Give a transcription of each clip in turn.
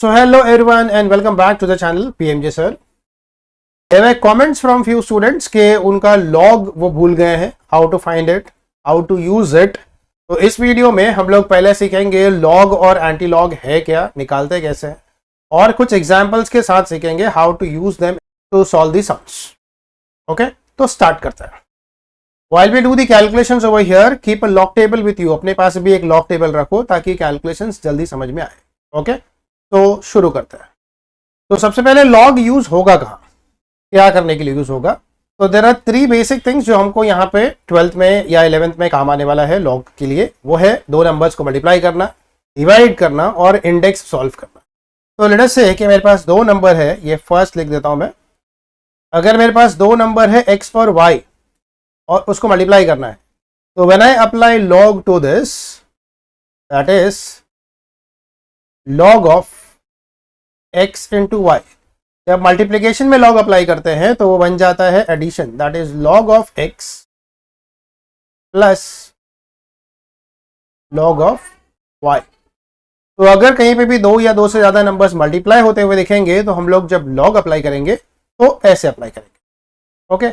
So hello everyone and welcome back to the channel PMJ sir. There were comments from few students के उनका log वो भूल गए हैं, how to find it, how to use it. तो इस video में हम लोग पहले सीखेंगे log और एंटी लॉग है क्या, निकालते कैसे हैं, और कुछ एग्जाम्पल्स के साथ सीखेंगे how to use them to solve the sums. Okay, तो स्टार्ट करते हैं. While we do the calculations over here, keep a log table with you. अपने पास भी एक log table रखो ताकि calculations जल्दी समझ में आए. Okay? तो शुरू करते हैं. तो सबसे पहले लॉग यूज होगा कहाँ, क्या करने के लिए यूज होगा. तो देयर आर 3 बेसिक थिंग्स जो हमको यहाँ पे 12th में या 11th में काम आने वाला है लॉग के लिए. वो है दो नंबर्स को मल्टीप्लाई करना, डिवाइड करना और इंडेक्स सॉल्व करना. तो लेट अस से कि मेरे पास दो नंबर है, ये फर्स्ट लिख देता हूं मैं. अगर मेरे पास दो नंबर है x और y और उसको मल्टीप्लाई करना है, तो when I apply log to this, that is log of x into y. जब मल्टीप्लिकेशन में log अप्लाई करते हैं तो वो बन जाता है addition, that is log of x plus log of y. तो अगर कहीं पे भी दो या दो से ज्यादा नंबर्स मल्टीप्लाई होते हुए दिखेंगे तो हम लोग जब log अप्लाई करेंगे तो ऐसे अप्लाई करेंगे. ओके,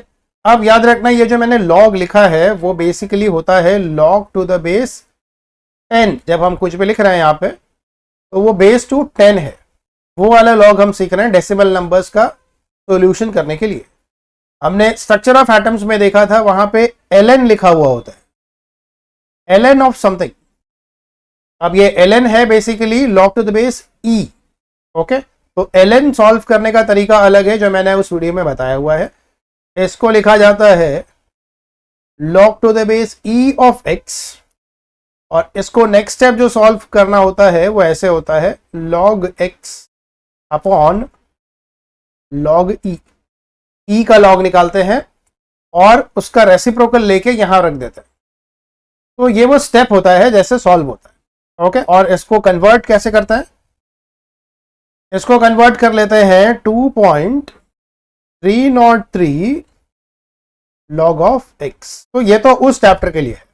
अब याद रखना ये जो मैंने log लिखा है वो बेसिकली होता है log टू द बेस 10. जब हम कुछ भी लिख रहे हैं यहाँ पे तो वो बेस टू 10 है. वो वाला लॉग हम सीख रहे हैं डेसिमल नंबर्स का सॉल्यूशन करने के लिए. हमने स्ट्रक्चर ऑफ एटम्स में देखा था, वहां पे ln लिखा हुआ होता है, ln ऑफ समथिंग. अब ये ln है basically log to the base e. Okay, तो ln सॉल्व करने का तरीका अलग है जो मैंने उस वीडियो में बताया हुआ है. इसको लिखा जाता है log to the base e of x, और इसको नेक्स्ट स्टेप जो सॉल्व करना होता है वो ऐसे होता है log x upon log e. e का log निकालते हैं और उसका रेसिप्रोकल लेके यहां रख देते हैं. तो ये वो स्टेप होता है जैसे सॉल्व होता है. ओके, और इसको कन्वर्ट कैसे करते हैं, इसको कन्वर्ट कर लेते हैं 2.303 log ऑफ x. तो ये तो उस चैप्टर के लिए है.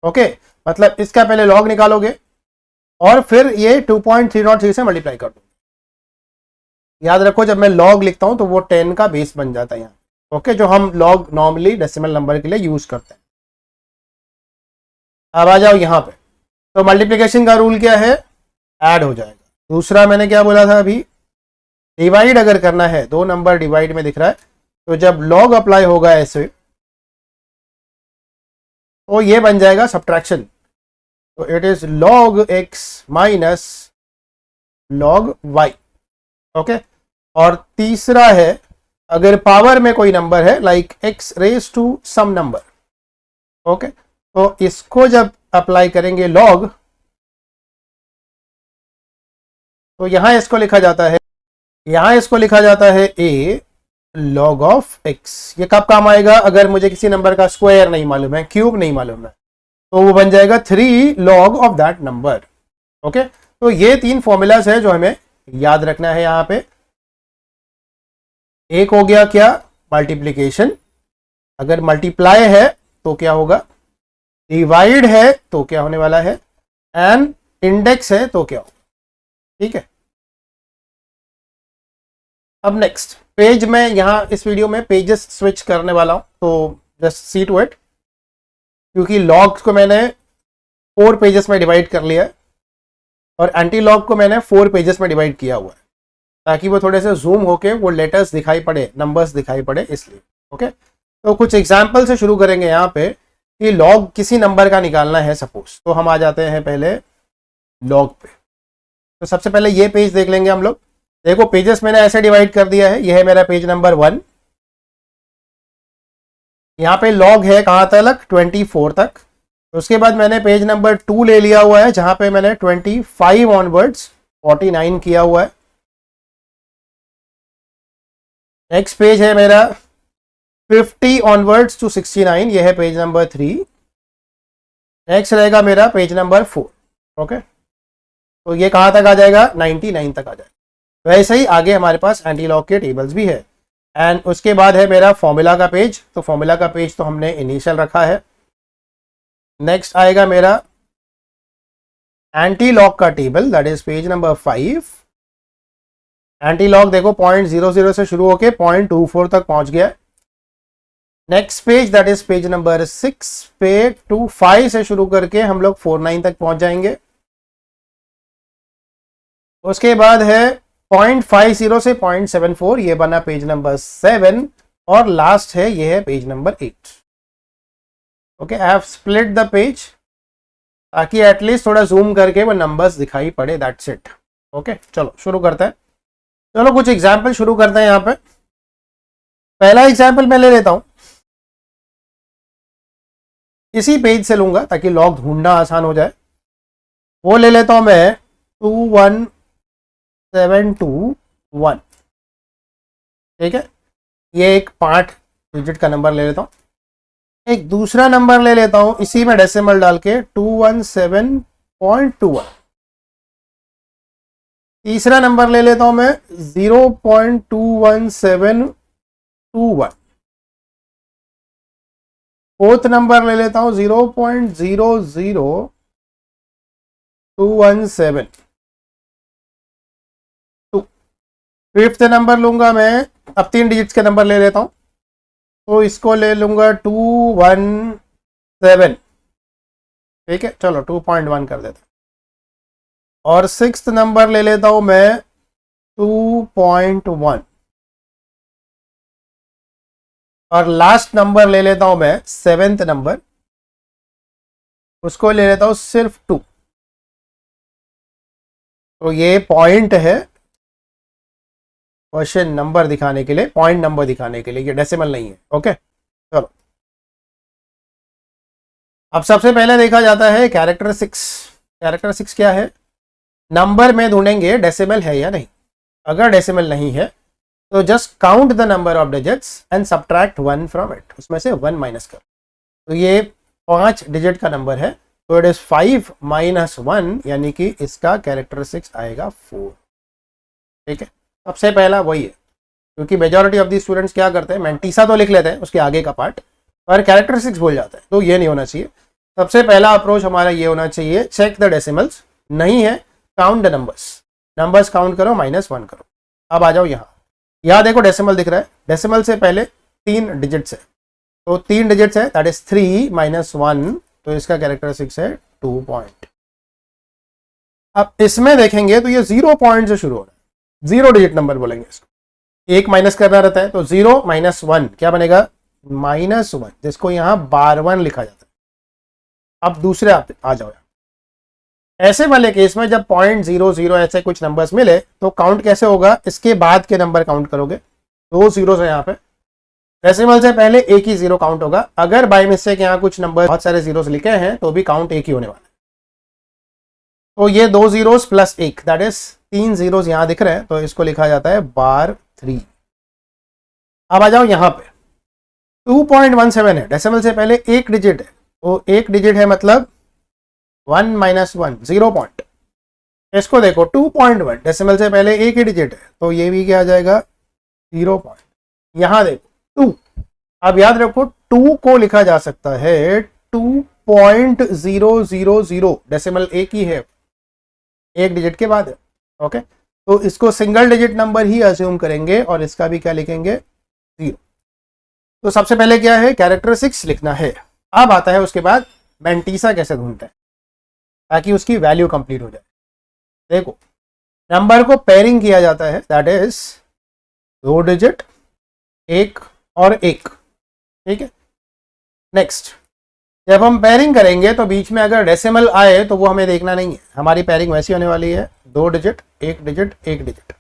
ओके, मतलब इसका पहले लॉग निकालोगे और फिर ये 2.303 से मल्टीप्लाई कर दो. याद रखो जब मैं लॉग लिखता हूं तो वो 10 का बेस बन जाता है यहाँ. ओके, जो हम लॉग नॉर्मली डेसिमल नंबर के लिए यूज करते हैं. अब आ जाओ यहाँ पे. तो मल्टीप्लिकेशन का रूल क्या है, ऐड हो जाएगा. दूसरा मैंने क्या बोला था अभी, डिवाइड अगर करना है, दो नंबर डिवाइड में दिख रहा है, तो जब लॉग अप्लाई होगा ऐसे तो ये बन जाएगा सब्ट्रैक्शन. तो it is log x minus log y. Okay, और तीसरा है अगर पावर में कोई नंबर है like x raise to some number. Okay, तो इसको जब अप्लाई करेंगे log, तो यहां इसको लिखा जाता है, यहां इसको लिखा जाता है a log ऑफ x. ये कब काम आएगा, अगर मुझे किसी नंबर का स्क्वायर नहीं मालूम है, क्यूब नहीं मालूम है, तो वो बन जाएगा 3 log of that number. Okay, तो ये 3 फॉर्मूलाज है जो हमें याद रखना है यहाँ पे. एक हो गया क्या, मल्टीप्लिकेशन. अगर मल्टीप्लाई है तो क्या होगा, डिवाइड है तो क्या होने वाला है, एंड इंडेक्स है तो क्या होगा. ठीक है, अब नेक्स्ट पेज में यहाँ इस वीडियो में पेजेस स्विच करने वाला हूं, तो जस्ट सी टू इट. क्योंकि लॉग्स को मैंने 4 पेजेस में डिवाइड कर लिया है और एंटी लॉग को मैंने 4 पेजेस में डिवाइड किया हुआ है, ताकि वो थोड़े से जूम होके वो लेटर्स दिखाई पड़े, नंबर्स दिखाई पड़े, इसलिए. ओके, तो कुछ एग्जाम्पल से शुरू करेंगे यहाँ पे कि लॉग किसी नंबर का निकालना है सपोज. तो हम आ जाते हैं पहले लॉग पे. तो सबसे पहले ये पेज देख लेंगे हम लोग. देखो पेजेस मैंने ऐसे डिवाइड कर दिया है. यह है मेरा पेज नंबर 1. यहाँ पे लॉग है कहाँ तक, 24 तक. उसके बाद मैंने पेज नंबर 2 ले लिया हुआ है जहां पे मैंने 25 ऑनवर्ड्स 49 किया हुआ है. नेक्स्ट पेज है मेरा 50 ऑनवर्ड्स टू 69. यह है पेज नंबर 3. नेक्स्ट रहेगा मेरा पेज नंबर 4. ओके, तो ये कहाँ तक आ जाएगा, 99 तक आ जाएगा. वैसे ही आगे हमारे पास एंटी लॉग के टेबल्स भी है. एंड उसके बाद है मेरा फॉर्मूला का पेज. तो फॉर्मूला का पेज तो हमने इनिशियल रखा है. नेक्स्ट आएगा मेरा एंटी लॉग का table, that is page number 5. Anti log देखो 0.00 से शुरू होके 0.24 तक पहुंच गया। Next page that is page number 6 पे 25 से शुरू करके हम लोग 49 तक पहुंच जाएंगे। उसके बाद है 0.50 से 0.74, ये बना पेज नंबर 7 और लास्ट है ये है page number 8। Okay, I have split the page ताकि एटलीस्ट थोड़ा जूम करके वो नंबर्स दिखाई पड़े, दैट्स इट। ओके, चलो शुरू करते हैं। चलो कुछ एग्जाम्पल शुरू करते हैं। यहाँ पे पहला एग्जाम्पल मैं ले लेता हूं, इसी पेज से लूंगा ताकि लॉग ढूंढना आसान हो जाए। वो ले लेता हूं मैं 21721। ठीक है, ये एक 5 डिजिट का नंबर ले लेता हूं। एक दूसरा नंबर ले लेता हूं इसी में डेसिमल डाल के 217.21। तीसरा नंबर ले लेता हूं मैं 0.21721। फोर्थ नंबर ले लेता हूं 0.00217। फिफ्थ नंबर लूंगा मैं, अब 3 डिजिट्स के नंबर ले लेता हूं, तो इसको ले लूंगा 217। ठीक है, चलो 2.1 कर देता हूं। और सिक्स्थ नंबर ले लेता हूं मैं 2.1 और लास्ट नंबर ले लेता हूं मैं 7th नंबर, उसको ले लेता हूं सिर्फ 2। तो ये पॉइंट है क्वेश्चन नंबर दिखाने के लिए, पॉइंट नंबर दिखाने के लिए, ये डेसिमल नहीं है। ओके, चलो अब सबसे पहले देखा जाता है कैरेक्टरिस्टिक्स। कैरेक्टरिस्टिक्स क्या है? नंबर में ढूंढेंगे डेसिमल है या नहीं। अगर डेसिमल नहीं है तो just count the number of digits and subtract 1 from it, उसमें से 1 माइनस कर। तो ये 5 डिजिट का नंबर है, तो इट इज 5 - 1, यानी कि इसका कैरेक्टरिस्टिक्स आएगा 4। ठीक है, सबसे पहला वही है, क्योंकि मेजॉरिटी ऑफ दी स्टूडेंट्स क्या करते हैं, मैंटीसा तो लिख लेते हैं उसके आगे का पार्ट, पर कैरेक्टरिस्टिक्स भूल जाते हैं, तो ये नहीं होना चाहिए। सबसे पहला अप्रोच हमारा ये होना चाहिए, चेक द डेसिमल्स। नहीं है, count the numbers. Numbers count करो, -1 करो। अब आ जाओ यहाँ देखो डेसिमल दिख रहा है। डेसिमल से पहले 3 डिजिट्स है, तो 3 डिजिट्स है, दैट इज 3 - 1, तो इसका कैरेक्टरिस्टिक्स है 2 पॉइंट। अब इसमें देखेंगे तो ये 0 पॉइंट से शुरू हो रहा है, 0 डिजिट नंबर बोलेंगे इसको। 1 माइनस करना रहता है, तो 0 - 1 क्या बनेगा, -1, जिसको यहाँ बार-1 लिखा जाता है। अब दूसरे आ जाओ, ऐसे वाले केस में जब 0.00 ऐसे कुछ नंबर्स मिले तो काउंट कैसे होगा, इसके बाद के नंबर काउंट करोगे। 2 जीरोस है यहाँ पे, डेसिमल से पहले एक ही 0 काउंट होगा। अगर बाय मिस्टेक यहाँ कुछ नंबर बहुत सारे जीरोस लिखे हैं तो भी काउंट एक ही होने वाला है। तो ये 2 zeros plus 1, that is 3 zeros यहाँ दिख रहे हैं, तो इसको लिखा जाता है बार-3। अब आ जाओ यहाँ पे 2.17 है, डेसिमल से पहले एक डिजिट है, तो एक डिजिट है मतलब 1 - 1, 0 पॉइंट। इसको देखो 2.1, डेसिमल से पहले एक ही डिजिट है, तो ये भी क्या आ जाएगा, 0 पॉइंट। यहां देखो 2, अब याद रखो 2 को लिखा जा सकता है 2.000, डेसिमल एक ही है, एक डिजिट के बाद है। ओके, तो इसको सिंगल डिजिट नंबर ही अज्यूम करेंगे और इसका भी क्या लिखेंगे, 0। तो सबसे पहले क्या है, कैरेक्टरिस्टिक्स लिखना है। अब आता है उसके बाद मैंटीसा कैसे ढूंढते हैं ताकि उसकी वैल्यू कंप्लीट हो जाए। देखो नंबर को पेयरिंग किया जाता है, दैट इज 2 डिजिट, 1 और 1। ठीक है, नेक्स्ट जब हम पेयरिंग करेंगे तो बीच में अगर डेसिमल आए तो वो हमें देखना नहीं है, हमारी पेयरिंग वैसी होने वाली है 2 डिजिट, 1 डिजिट, 1 डिजिट।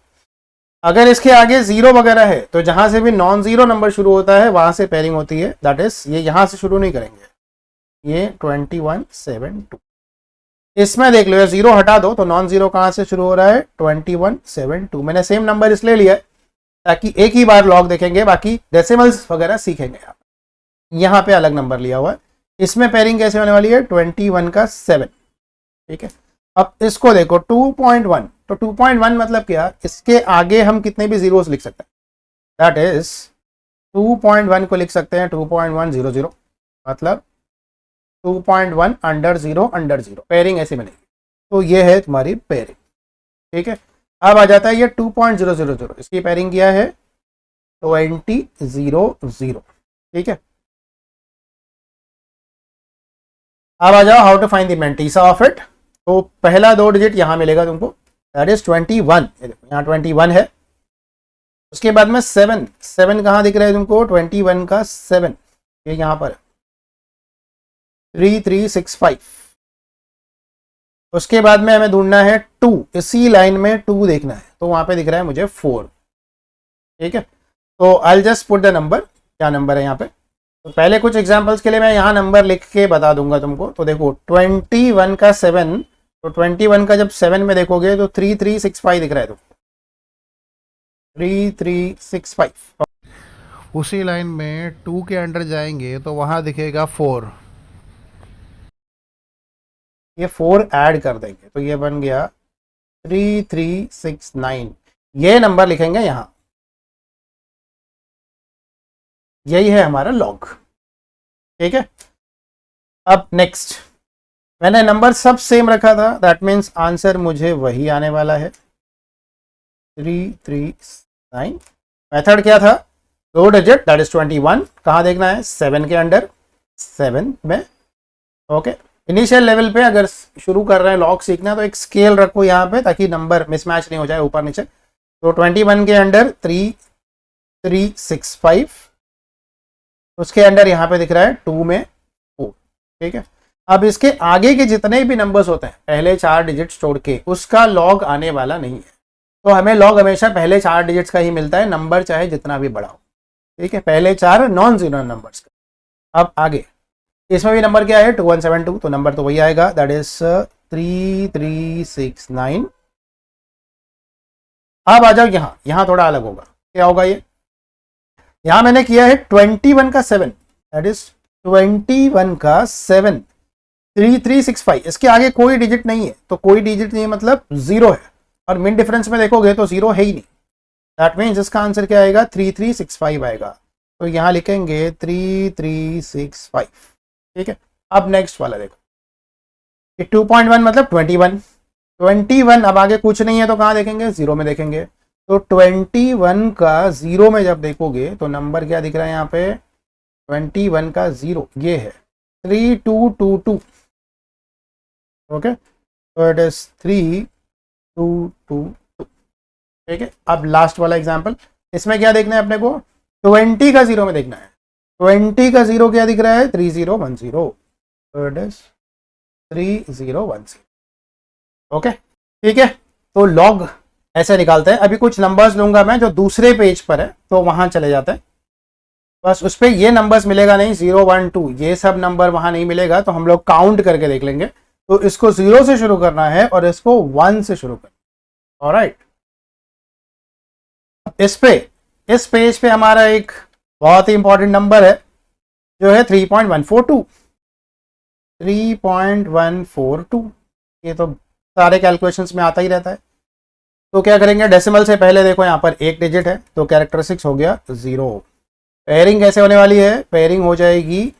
अगर इसके आगे 0 वगैरह है तो जहां से भी नॉन जीरो नंबर शुरू होता है वहां से पेयरिंग होती है, दैट इज ये यहां से शुरू नहीं करेंगे, ये 2172। इसमें देख लो, 0 हटा दो तो नॉन जीरो कहां से शुरू हो रहा है, 2172। मैंने सेम नंबर इसलिए लिया है ताकि एक ही बार लॉग देखेंगे, बाकी डेसिमल्स वगैरह सीखेंगे आप। यहाँ पे अलग नंबर लिया हुआ है, इसमें पेयरिंग कैसे होने वाली है, 21 का 7। ठीक है, अब इसको देखो 2.1, तो 2.1 मतलब क्या, इसके आगे हम कितने भी जीरोस लिख सकते हैं, दैट इज 2.1 को लिख सकते हैं 2.100, मतलब 2.1 अंडर 0 अंडर 0, पेयरिंग ऐसी बनेगी। तो ये है तुम्हारी पेयरिंग। ठीक है, अब आ जाता है ये 2.000, इसकी पेयरिंग किया है 2000, ठीक है। अब आ जाओ how to find the mantissa of it. तो पहला 2 डिजिट यहां मिलेगा तुमको, दैट इज 21, यहाँ 21 है। उसके बाद में 7, 7 कहाँ दिख रहा है तुमको, 21 का 7, ये यहां पर 3365। उसके बाद में हमें ढूंढना है 2, इसी लाइन में 2 देखना है, तो वहां पे दिख रहा है मुझे 4, ठीक है। तो I just put the number, क्या नंबर है यहाँ पे। तो पहले कुछ एग्जांपल्स के लिए मैं यहाँ नंबर लिख के बता दूंगा तुमको। तो देखो 21 का 7, तो 21 का जब 7 में देखोगे तो 3365 दिख रहा है तुमको, 3365। उसी लाइन में 2 के अंडर जाएंगे तो वहां दिखेगा 4। ये 4 ऐड कर देंगे तो ये बन गया 3369, ये नंबर लिखेंगे यहां, यही है हमारा लॉग, ठीक है। अब नेक्स्ट, मैंने नंबर सब सेम रखा था, दैट मीन्स आंसर मुझे वही आने वाला है 339। मेथड क्या था, 2 डिजिट दैट इज 21, कहाँ देखना है 7 के अंडर, 7 में, ओके। इनिशियल लेवल पे अगर शुरू कर रहे हैं लॉग सीखना तो एक स्केल रखो यहाँ पे ताकि नंबर मिसमैच नहीं हो जाए ऊपर नीचे। तो 21 के अंडर 3365, उसके अंडर यहाँ पे दिख रहा है 2 में 4, ठीक है। अब इसके आगे के जितने भी नंबर्स होते हैं पहले 4 डिजिट्स छोड़ के, उसका लॉग आने वाला नहीं है। तो हमें लॉग हमेशा पहले 4 डिजिट्स का ही मिलता है, नंबर चाहे जितना भी बड़ा हो, ठीक है, पहले 4 नॉन जीरो नंबर्स का। अब आगे इसमें भी नंबर क्या है 2172, तो नंबर तो वही आएगा, दैट इज 3369। अब आ जाओ यहाँ, यहाँ थोड़ा अलग होगा, क्या होगा ये, यहां मैंने किया है 21 का 7, दैट इज 21 का 7, 3365, इसके आगे कोई डिजिट नहीं है, तो कोई डिजिट नहीं मतलब 0 है, और मिन डिफरेंस में देखोगे तो 0 है ही नहीं, दैट मीन्स इसका आंसर क्या आएगा 3365 आएगा। तो यहां लिखेंगे 3365, ठीक है। अब नेक्स्ट वाला देखो, 2.1 मतलब 21, 21 अब आगे कुछ नहीं है तो कहाँ देखेंगे 0 में देखेंगे। तो 21 का 0 में जब देखोगे तो नंबर क्या दिख रहा है यहाँ पे, 21 का 0 ये है 3222, ओके। तो इट इज 3222, ठीक है। अब लास्ट वाला एग्जांपल, इसमें क्या देखना है अपने को, 20 का 0 में देखना है, 20 का 0 क्या दिख रहा है 3010, तो इट इज 3010, ओके, ठीक है। तो लॉग ऐसे निकालते हैं। अभी कुछ नंबर्स लूंगा मैं जो दूसरे पेज पर है, तो वहां चले जाते हैं, बस उस पर ये नंबर्स मिलेगा नहीं, 0 1 2 ये सब नंबर वहां नहीं मिलेगा, तो हम लोग काउंट करके देख लेंगे। तो इसको 0 से शुरू करना है और इसको 1 से शुरू करना, ऑलराइट। इस पेज पे हमारा एक बहुत ही इंपॉर्टेंट नंबर है जो है 3.142, 3.142, ये तो सारे कैलकुलेशंस में आता ही रहता है। तो क्या करेंगे, डेसिमल से पहले देखो यहाँ पर एक डिजिट है तो कैरेक्टरिस्टिक्स हो गया 0। पेयरिंग कैसे होने वाली है, पेयरिंग हो जाएगी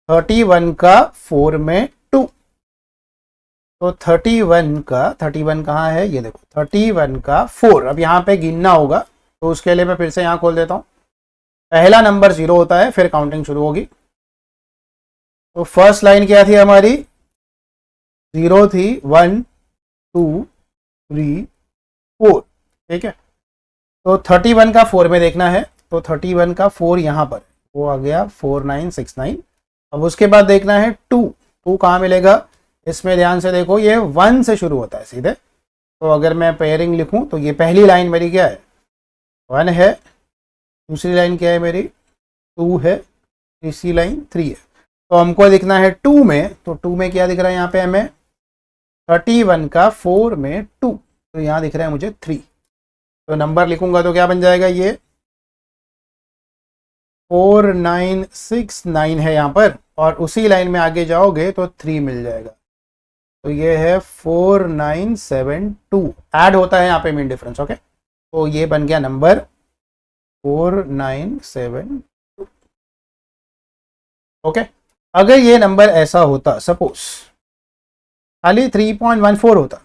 31 का 4 में 2, तो 31 कहाँ है, ये देखो 31 का 4। अब यहाँ पे गिनना होगा, तो उसके लिए मैं फिर से यहाँ खोल देता हूँ। पहला नंबर 0 होता है, फिर काउंटिंग शुरू होगी। तो फर्स्ट लाइन क्या थी हमारी, 0 थी, 1 2 3 4, ठीक है। तो 31 का 4 में देखना है, तो 31 का 4 यहाँ पर वो आ गया 4969। अब उसके बाद देखना है 2 कहाँ मिलेगा, इसमें ध्यान से देखो ये 1 से शुरू होता है सीधे। तो अगर मैं पेयरिंग लिखूं तो ये पहली लाइन मेरी क्या है 1 है, दूसरी लाइन क्या है मेरी 2 है, तीसरी लाइन 3 है। तो हमको दिखना है 2 में, तो 2 में क्या दिख रहा है यहाँ पे हमें 31 का 4 में 2, तो यहाँ दिख रहा है मुझे 3। तो नंबर लिखूंगा तो क्या बन जाएगा, ये 4969 है यहाँ पर, और उसी लाइन में आगे जाओगे तो 3 मिल जाएगा, तो ये है 4972। ऐड होता है यहाँ पे मीन डिफरेंस, ओके। तो ये बन गया नंबर 4972, ओके। अगर ये नंबर ऐसा होता, सपोज खाली 3.14 होता,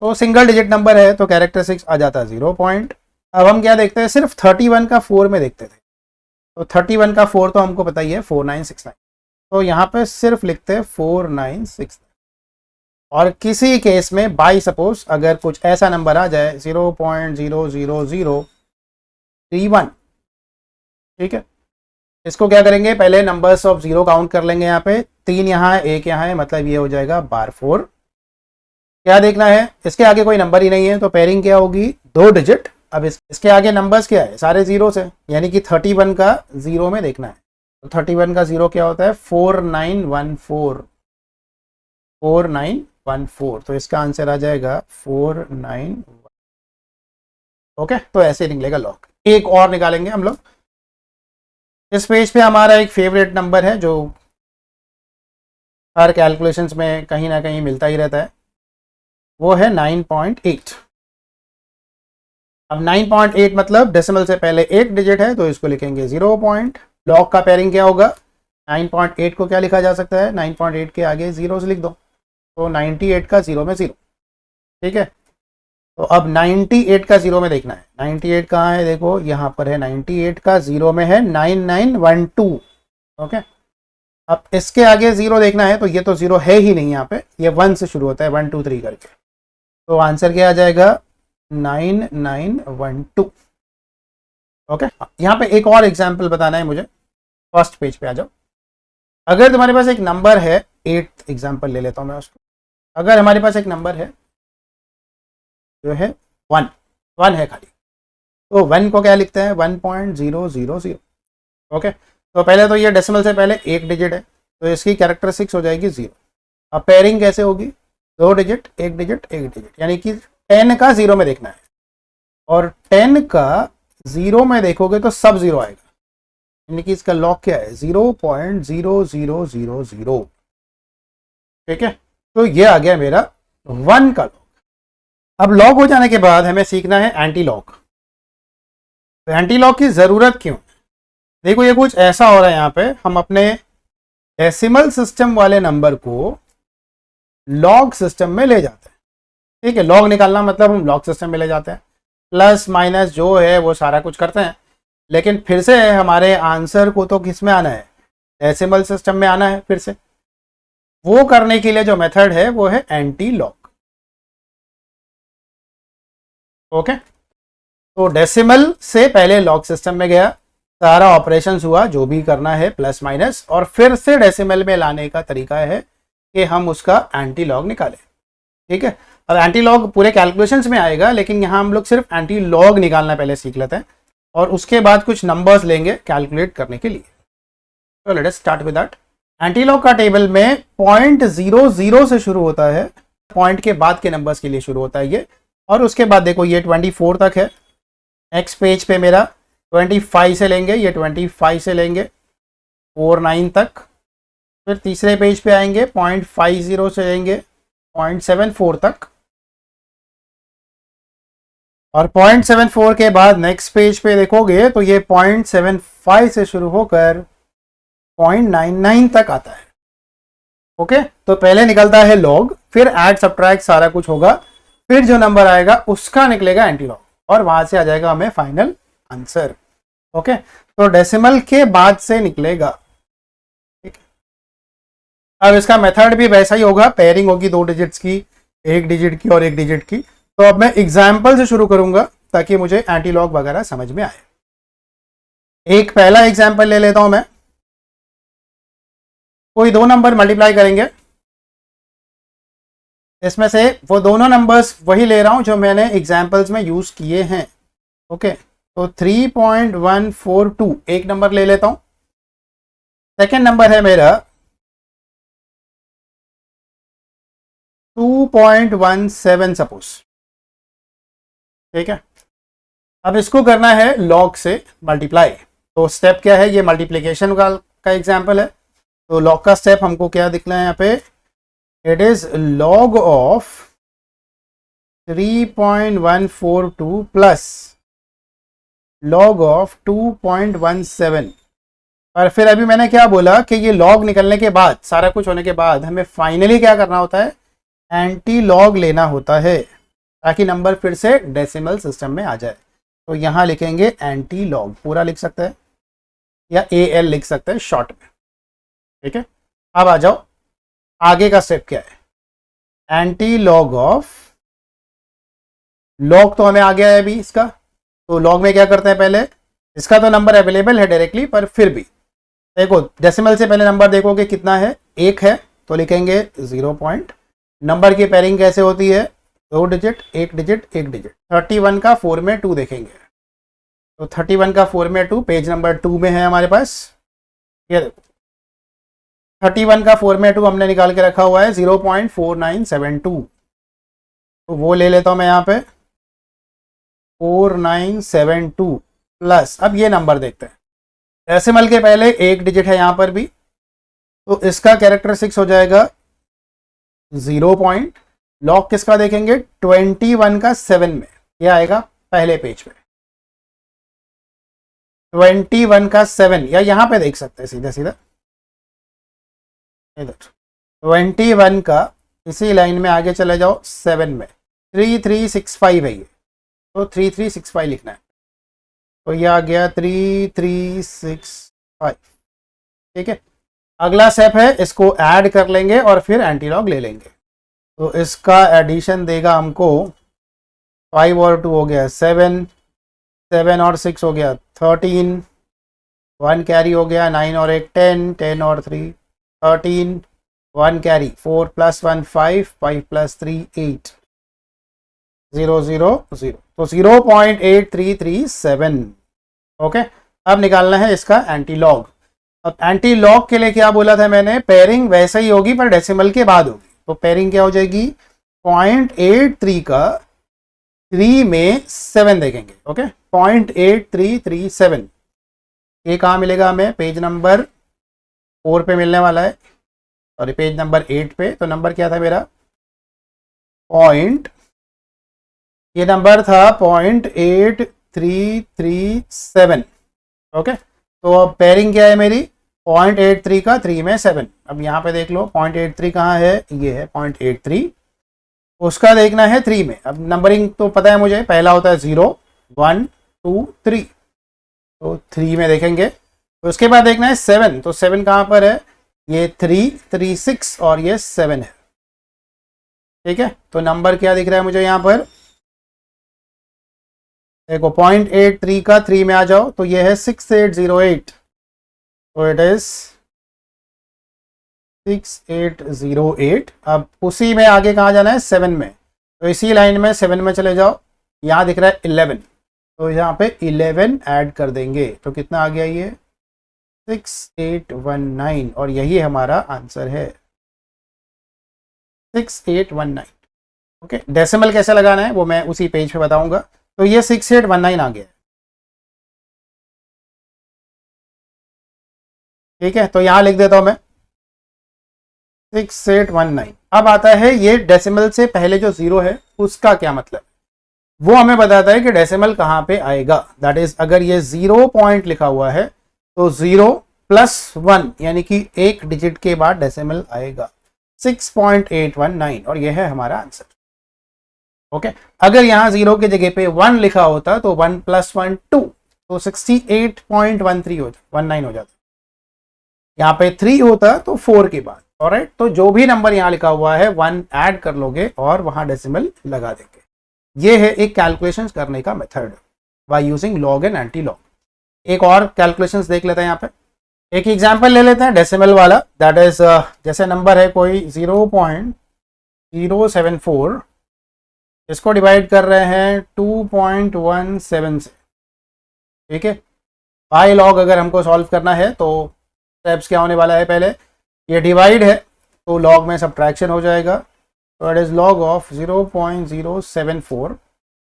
तो सिंगल डिजिट नंबर है तो कैरेक्टरिस्टिक्स आ जाता 0 पॉइंट। अब हम क्या देखते हैं, सिर्फ 31 का 4 में देखते थे, तो 31 का 4 तो हमको पता ही है 4969, तो यहाँ पे सिर्फ लिखते हैं 4969। और किसी केस में बाई सपोज अगर कुछ ऐसा नंबर आ जाए 0.00031, ठीक है, इसको क्या करेंगे, पहले नंबर्स ऑफ जीरो काउंट कर लेंगे। यहाँ पे 3 यहाँ है, 1 यहाँ है, मतलब ये हो जाएगा बार 4। क्या देखना है, इसके आगे कोई नंबर ही नहीं है तो पेयरिंग क्या होगी, 2 डिजिट। अब इसके आगे नंबर्स क्या है, सारे जीरो से, यानी कि 31 का 0 में देखना है। तो 31 का 0 क्या होता है, 4914, 4914, तो इसका आंसर आ जाएगा 491। ओके, तो ऐसे निकलेगा लॉग। एक और निकालेंगे हम लोग। इस पेज पे हमारा एक फेवरेट नंबर है जो हर कैलकुलेशंस में कहीं ना कहीं मिलता ही रहता है, वो है 9.8। अब 9.8 मतलब डेसिमल से पहले एक डिजिट है तो इसको लिखेंगे 0 पॉइंट। लॉग का पेयरिंग क्या होगा, 9.8 को क्या लिखा जा सकता है, 9.8 के आगे जीरो से लिख दो, तो 98 का 0 में 0, ठीक है। तो अब 98 का 0 में देखना है, 98 कहाँ है, देखो यहाँ पर है, 98 का 0 में है 9912। ओके, अब इसके आगे 0 देखना है, तो ये तो 0 है ही नहीं यहाँ पे, ये 1 से शुरू होता है, 1 2 3 करके, तो आंसर क्या आ जाएगा 9912। ओके, यहाँ पे एक और एग्जाम्पल बताना है मुझे, फर्स्ट पेज पे आ जाओ। अगर तुम्हारे पास एक नंबर है, 8th एग्जाम्पल ले लेता हूँ मैं उसको। अगर हमारे पास एक नंबर है जो है 1 है खाली, तो 1 को क्या लिखते हैं, 1.000। ओके, तो पहले तो ये डेसिमल से पहले एक डिजिट है तो इसकी कैरेक्टरिस्टिक्स हो जाएगी 0। अब पेयरिंग कैसे होगी, 2 डिजिट, एक डिजिट, एक डिजिट, यानी कि 10 का 0 में देखना है, और 10 का 0 में देखोगे तो सब 0 आएगा, यानी कि इसका लॉग क्या है, 0.0000। ठीक है, तो ये आ गया मेरा 1 का लॉग। अब लॉग हो जाने के बाद हमें सीखना है एंटी लॉग। तो एंटी लॉग की जरूरत क्यों, देखो ये कुछ ऐसा हो रहा है, यहाँ पे हम अपने डेसिमल सिस्टम वाले नंबर को लॉग सिस्टम में ले जाते हैं। ठीक है, लॉग निकालना मतलब हम लॉग सिस्टम में ले जाते हैं, प्लस माइनस जो है वो सारा कुछ करते हैं, लेकिन फिर से हमारे आंसर को तो किस में आना है, डेसिमल सिस्टम में आना है। फिर से वो करने के लिए जो मेथड है वो है एंटी लॉग। ओके, तो डेसिमल से पहले लॉग सिस्टम में गया, सारा ऑपरेशन हुआ जो भी करना है प्लस माइनस, और फिर से डेसिमल में लाने का तरीका है कि हम उसका एंटी लॉग निकालें। ठीक है, अब एंटी लॉग पूरे कैलकुलेशंस में आएगा, लेकिन यहाँ हम लोग सिर्फ एंटी लॉग निकालना पहले सीख लेते हैं, और उसके बाद कुछ नंबर्स लेंगे कैलकुलेट करने के लिए। तो let us start with that. Anti log का टेबल में 0.00 से शुरू होता है, पॉइंट के बाद के नंबर्स के लिए शुरू होता है ये, और उसके बाद देखो ये 24 तक है। नेक्स्ट पेज पे मेरा 25 से लेंगे, ये 25 से लेंगे 49 तक। फिर तीसरे पेज पे आएंगे 0.50 से लेंगे 0.74 तक, और 0.74 के बाद नेक्स्ट पेज पे देखोगे तो ये 0.75 से शुरू होकर 0.99 तक आता है। ओके, तो पहले निकलता है लॉग, फिर ऐड सब्ट्रैक्ट सारा कुछ होगा, फिर जो नंबर आएगा उसका निकलेगा एंटी लॉग, और वहां से आ जाएगा हमें फाइनल आंसर। ओके, तो डेसिमल के बाद से निकलेगा। ठीक है, अब इसका मेथड भी वैसा ही होगा, पेयरिंग होगी 2 डिजिट्स की, एक डिजिट की और एक डिजिट की। तो अब मैं एग्जाम्पल से शुरू करूंगा ताकि मुझे एंटी लॉग वगैरह समझ में आए। एक पहला एग्जाम्पल ले लेता हूं मैं, कोई 2 नंबर मल्टीप्लाई करेंगे, इसमें से वो दोनों नंबर्स वही ले रहा हूं जो मैंने एग्जाम्पल्स में यूज किए हैं। ओके, तो 3.142 एक नंबर ले लेता हूं, सेकेंड नंबर है मेरा 2.17 सपोज। ठीक है, अब इसको करना है लॉग से मल्टीप्लाई। तो स्टेप क्या है, ये मल्टीप्लिकेशन का एग्जाम्पल है, तो लॉग का स्टेप हमको क्या दिखना है यहाँ पे, it is log of 3.142 plus log of 2.17। और फिर अभी मैंने क्या बोला कि ये लॉग निकलने के बाद, सारा कुछ होने के बाद हमें फाइनली क्या करना होता है, एंटी लॉग लेना होता है। ताकि नंबर फिर से डेसिमल सिस्टम में आ जाए। तो यहाँ लिखेंगे एंटी लॉग, पूरा लिख सकते हैं या AL लिख सकते हैं शॉर्ट में। ठीक है, अब आ जाओ आगे का स्टेप क्या है। एंटी लॉग ऑफ, लॉग तो हमें आ गया है अभी इसका, तो लॉग में क्या करते हैं, पहले इसका तो नंबर अवेलेबल है डायरेक्टली, पर फिर भी देखो डेसिमल से पहले नंबर देखोगे कितना है, 1 है, तो लिखेंगे 0 पॉइंट। नंबर की पेयरिंग कैसे होती है, 2 डिजिट 1 डिजिट 1 डिजिट। 31 का 4 में 2 देखेंगे, तो 31 का 4 में 2 पेज नंबर 2 में है हमारे पास। ये देखो 31 का 4 में 2 हमने निकाल के रखा हुआ है 0.4972, तो वो ले लेता हूँ मैं यहाँ पे 4972 प्लस, अब ये नंबर देखते हैं। डेसिमल के पहले 1 डिजिट है यहाँ पर भी, तो इसका कैरेक्टरिस्टिक्स हो जाएगा 0 पॉइंट। लॉग किसका देखेंगे, 21 का 7 में, ये आएगा पहले पेज पे 21 का 7, या यहाँ पे देख सकते हैं सीधा सीधा इधर 21 का, इसी लाइन में आगे चले जाओ 7 में 3365 है ये, तो 3365 लिखना है, तो ये आ गया 3365। ठीक है, अगला स्टेप है इसको ऐड कर लेंगे और फिर एंटीलॉग ले लेंगे। तो इसका एडिशन देगा हमको 5 और 2 हो गया 7, 7 और 6 हो गया 13, 1 कैरी हो गया 9 और 1 10, 10 और 3 13, 1 कैरी 4 प्लस 1 5, 5 प्लस 3 8, 0 0 0, तो 0.8337। ओके, अब निकालना है इसका एंटीलॉग। अब एंटीलॉग के लिए क्या बोला था मैंने, पेयरिंग वैसे ही होगी पर डेसिमल के बाद होगी। तो पेयरिंग क्या हो जाएगी, 0.83 का 3 में 7 देखेंगे। ओके, 0.8337, ये कहाँ मिलेगा हमें, पेज नंबर 4 पे मिलने वाला है, सॉरी पेज नंबर 8 पे। तो नंबर क्या था मेरा, ये नंबर था 0.8337। ओके, तो अब पेयरिंग क्या है मेरी, 0.83 का 3 में 7। अब यहाँ पे देख लो 0.83 कहाँ है, ये है 0.83, उसका देखना है 3 में। अब नंबरिंग तो पता है मुझे, पहला होता है 0 1 2 3, तो 3 में देखेंगे। तो उसके बाद देखना है 7, तो 7 कहाँ पर है, ये 3 3 6 और ये 7 है। ठीक है, तो नंबर क्या दिख रहा है मुझे यहाँ पर, देखो 0.83 का 3 में आ जाओ, तो ये है 6808, तो इट इज 6808। अब उसी में आगे कहाँ जाना है, 7 में, तो इसी लाइन में 7 में चले जाओ, यहाँ दिख रहा है 11, तो यहाँ पे 11 ऐड कर देंगे, तो कितना आ गया ये 6819, और यही हमारा आंसर है 6819। ओके, डेसिमल कैसे लगाना है वो मैं उसी पेज पे बताऊंगा। तो ये 6819 आ गया है। ठीक है, तो यहाँ लिख देता हूं मैं 6819। अब आता है ये डेसिमल से पहले जो 0 है उसका क्या मतलब, वो हमें बताता है कि डेसिमल कहाँ पे आएगा। दैट इज अगर ये 0 पॉइंट लिखा हुआ है तो 0 प्लस 1 यानी कि 1 डिजिट के बाद डेसिमल आएगा 6.819, और यह है हमारा आंसर। ओके, अगर यहाँ 0 की जगह पे 1 लिखा होता तो 1 प्लस 1 2, तो 68.13 हो जाता, 19 हो जाता। यहाँ पे 3 होता तो 4 के बाद। ऑलराइट, तो जो भी नंबर यहाँ लिखा हुआ है 1 ऐड कर लोगे और वहां डेसिमल लगा देंगे। ये है एक कैलकुलेशंस करने का method by using log and anti log. एक और कैलकुलेशंस देख लेते हैं यहाँ पे, एक एग्जांपल ले लेते हैं डेसिमल वाला। दैट इज जैसे नंबर है कोई 0.074, इसको डिवाइड कर रहे हैं 2.17 से। ठीक है, बाय लॉग अगर हमको सॉल्व करना है तो स्टेप्स क्या होने वाला है, पहले ये डिवाइड है तो लॉग में सब्ट्रैक्शन हो जाएगा, तो it is log of 0.074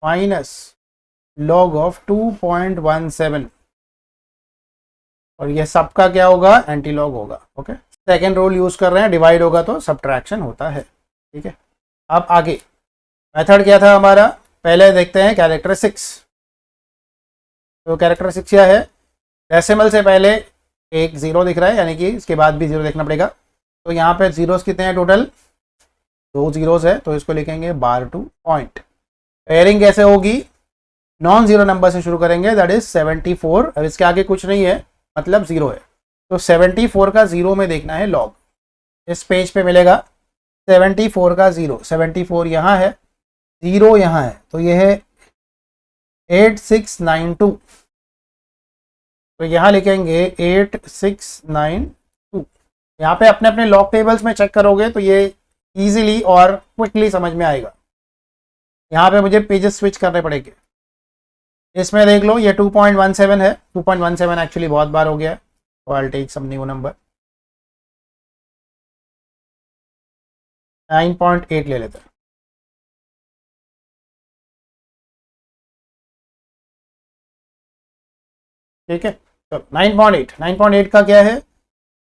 minus log of 2.17, और ये सबका क्या होगा, एंटी लॉग होगा। ओके, सेकेंड रूल यूज कर रहे हैं, डिवाइड होगा तो सब्ट्रैक्शन होता है। ठीक है, अब आगे मेथड क्या था हमारा, पहले देखते हैं कैरेक्टरिस्टिक्स। तो कैरेक्टरिस्टिक्स क्या है, डेसिमल से पहले एक 0 दिख रहा है, यानी कि इसके बाद भी 0 देखना पड़ेगा। तो यहाँ पे जीरोस कितने हैं टोटल, 2 जीरोस है, तो इसको लिखेंगे बार टू पॉइंट। पेयरिंग कैसे होगी, नॉन जीरो नंबर से शुरू करेंगे, दैट इज 74। अब इसके आगे कुछ नहीं है मतलब जीरो है, तो 74 का जीरो में देखना है लॉग। इस पेज पे मिलेगा 74 का जीरो, 74 यहाँ है, जीरो यहाँ है, तो ये है 8692। तो यहाँ लिखेंगे 8692। यहाँ पे अपने अपने लॉग टेबल्स में चेक करोगे तो ये इजीली और क्विकली समझ में आएगा। यहाँ पे मुझे पेजेस स्विच करने पड़ेंगे। इसमें देख लो ये 2.17 है, 2.17 एक्चुअली बहुत बार हो गया है, तो I will take some new number, 9.8 ले लेते हैं। ठीक है, तो 9.8 का क्या है,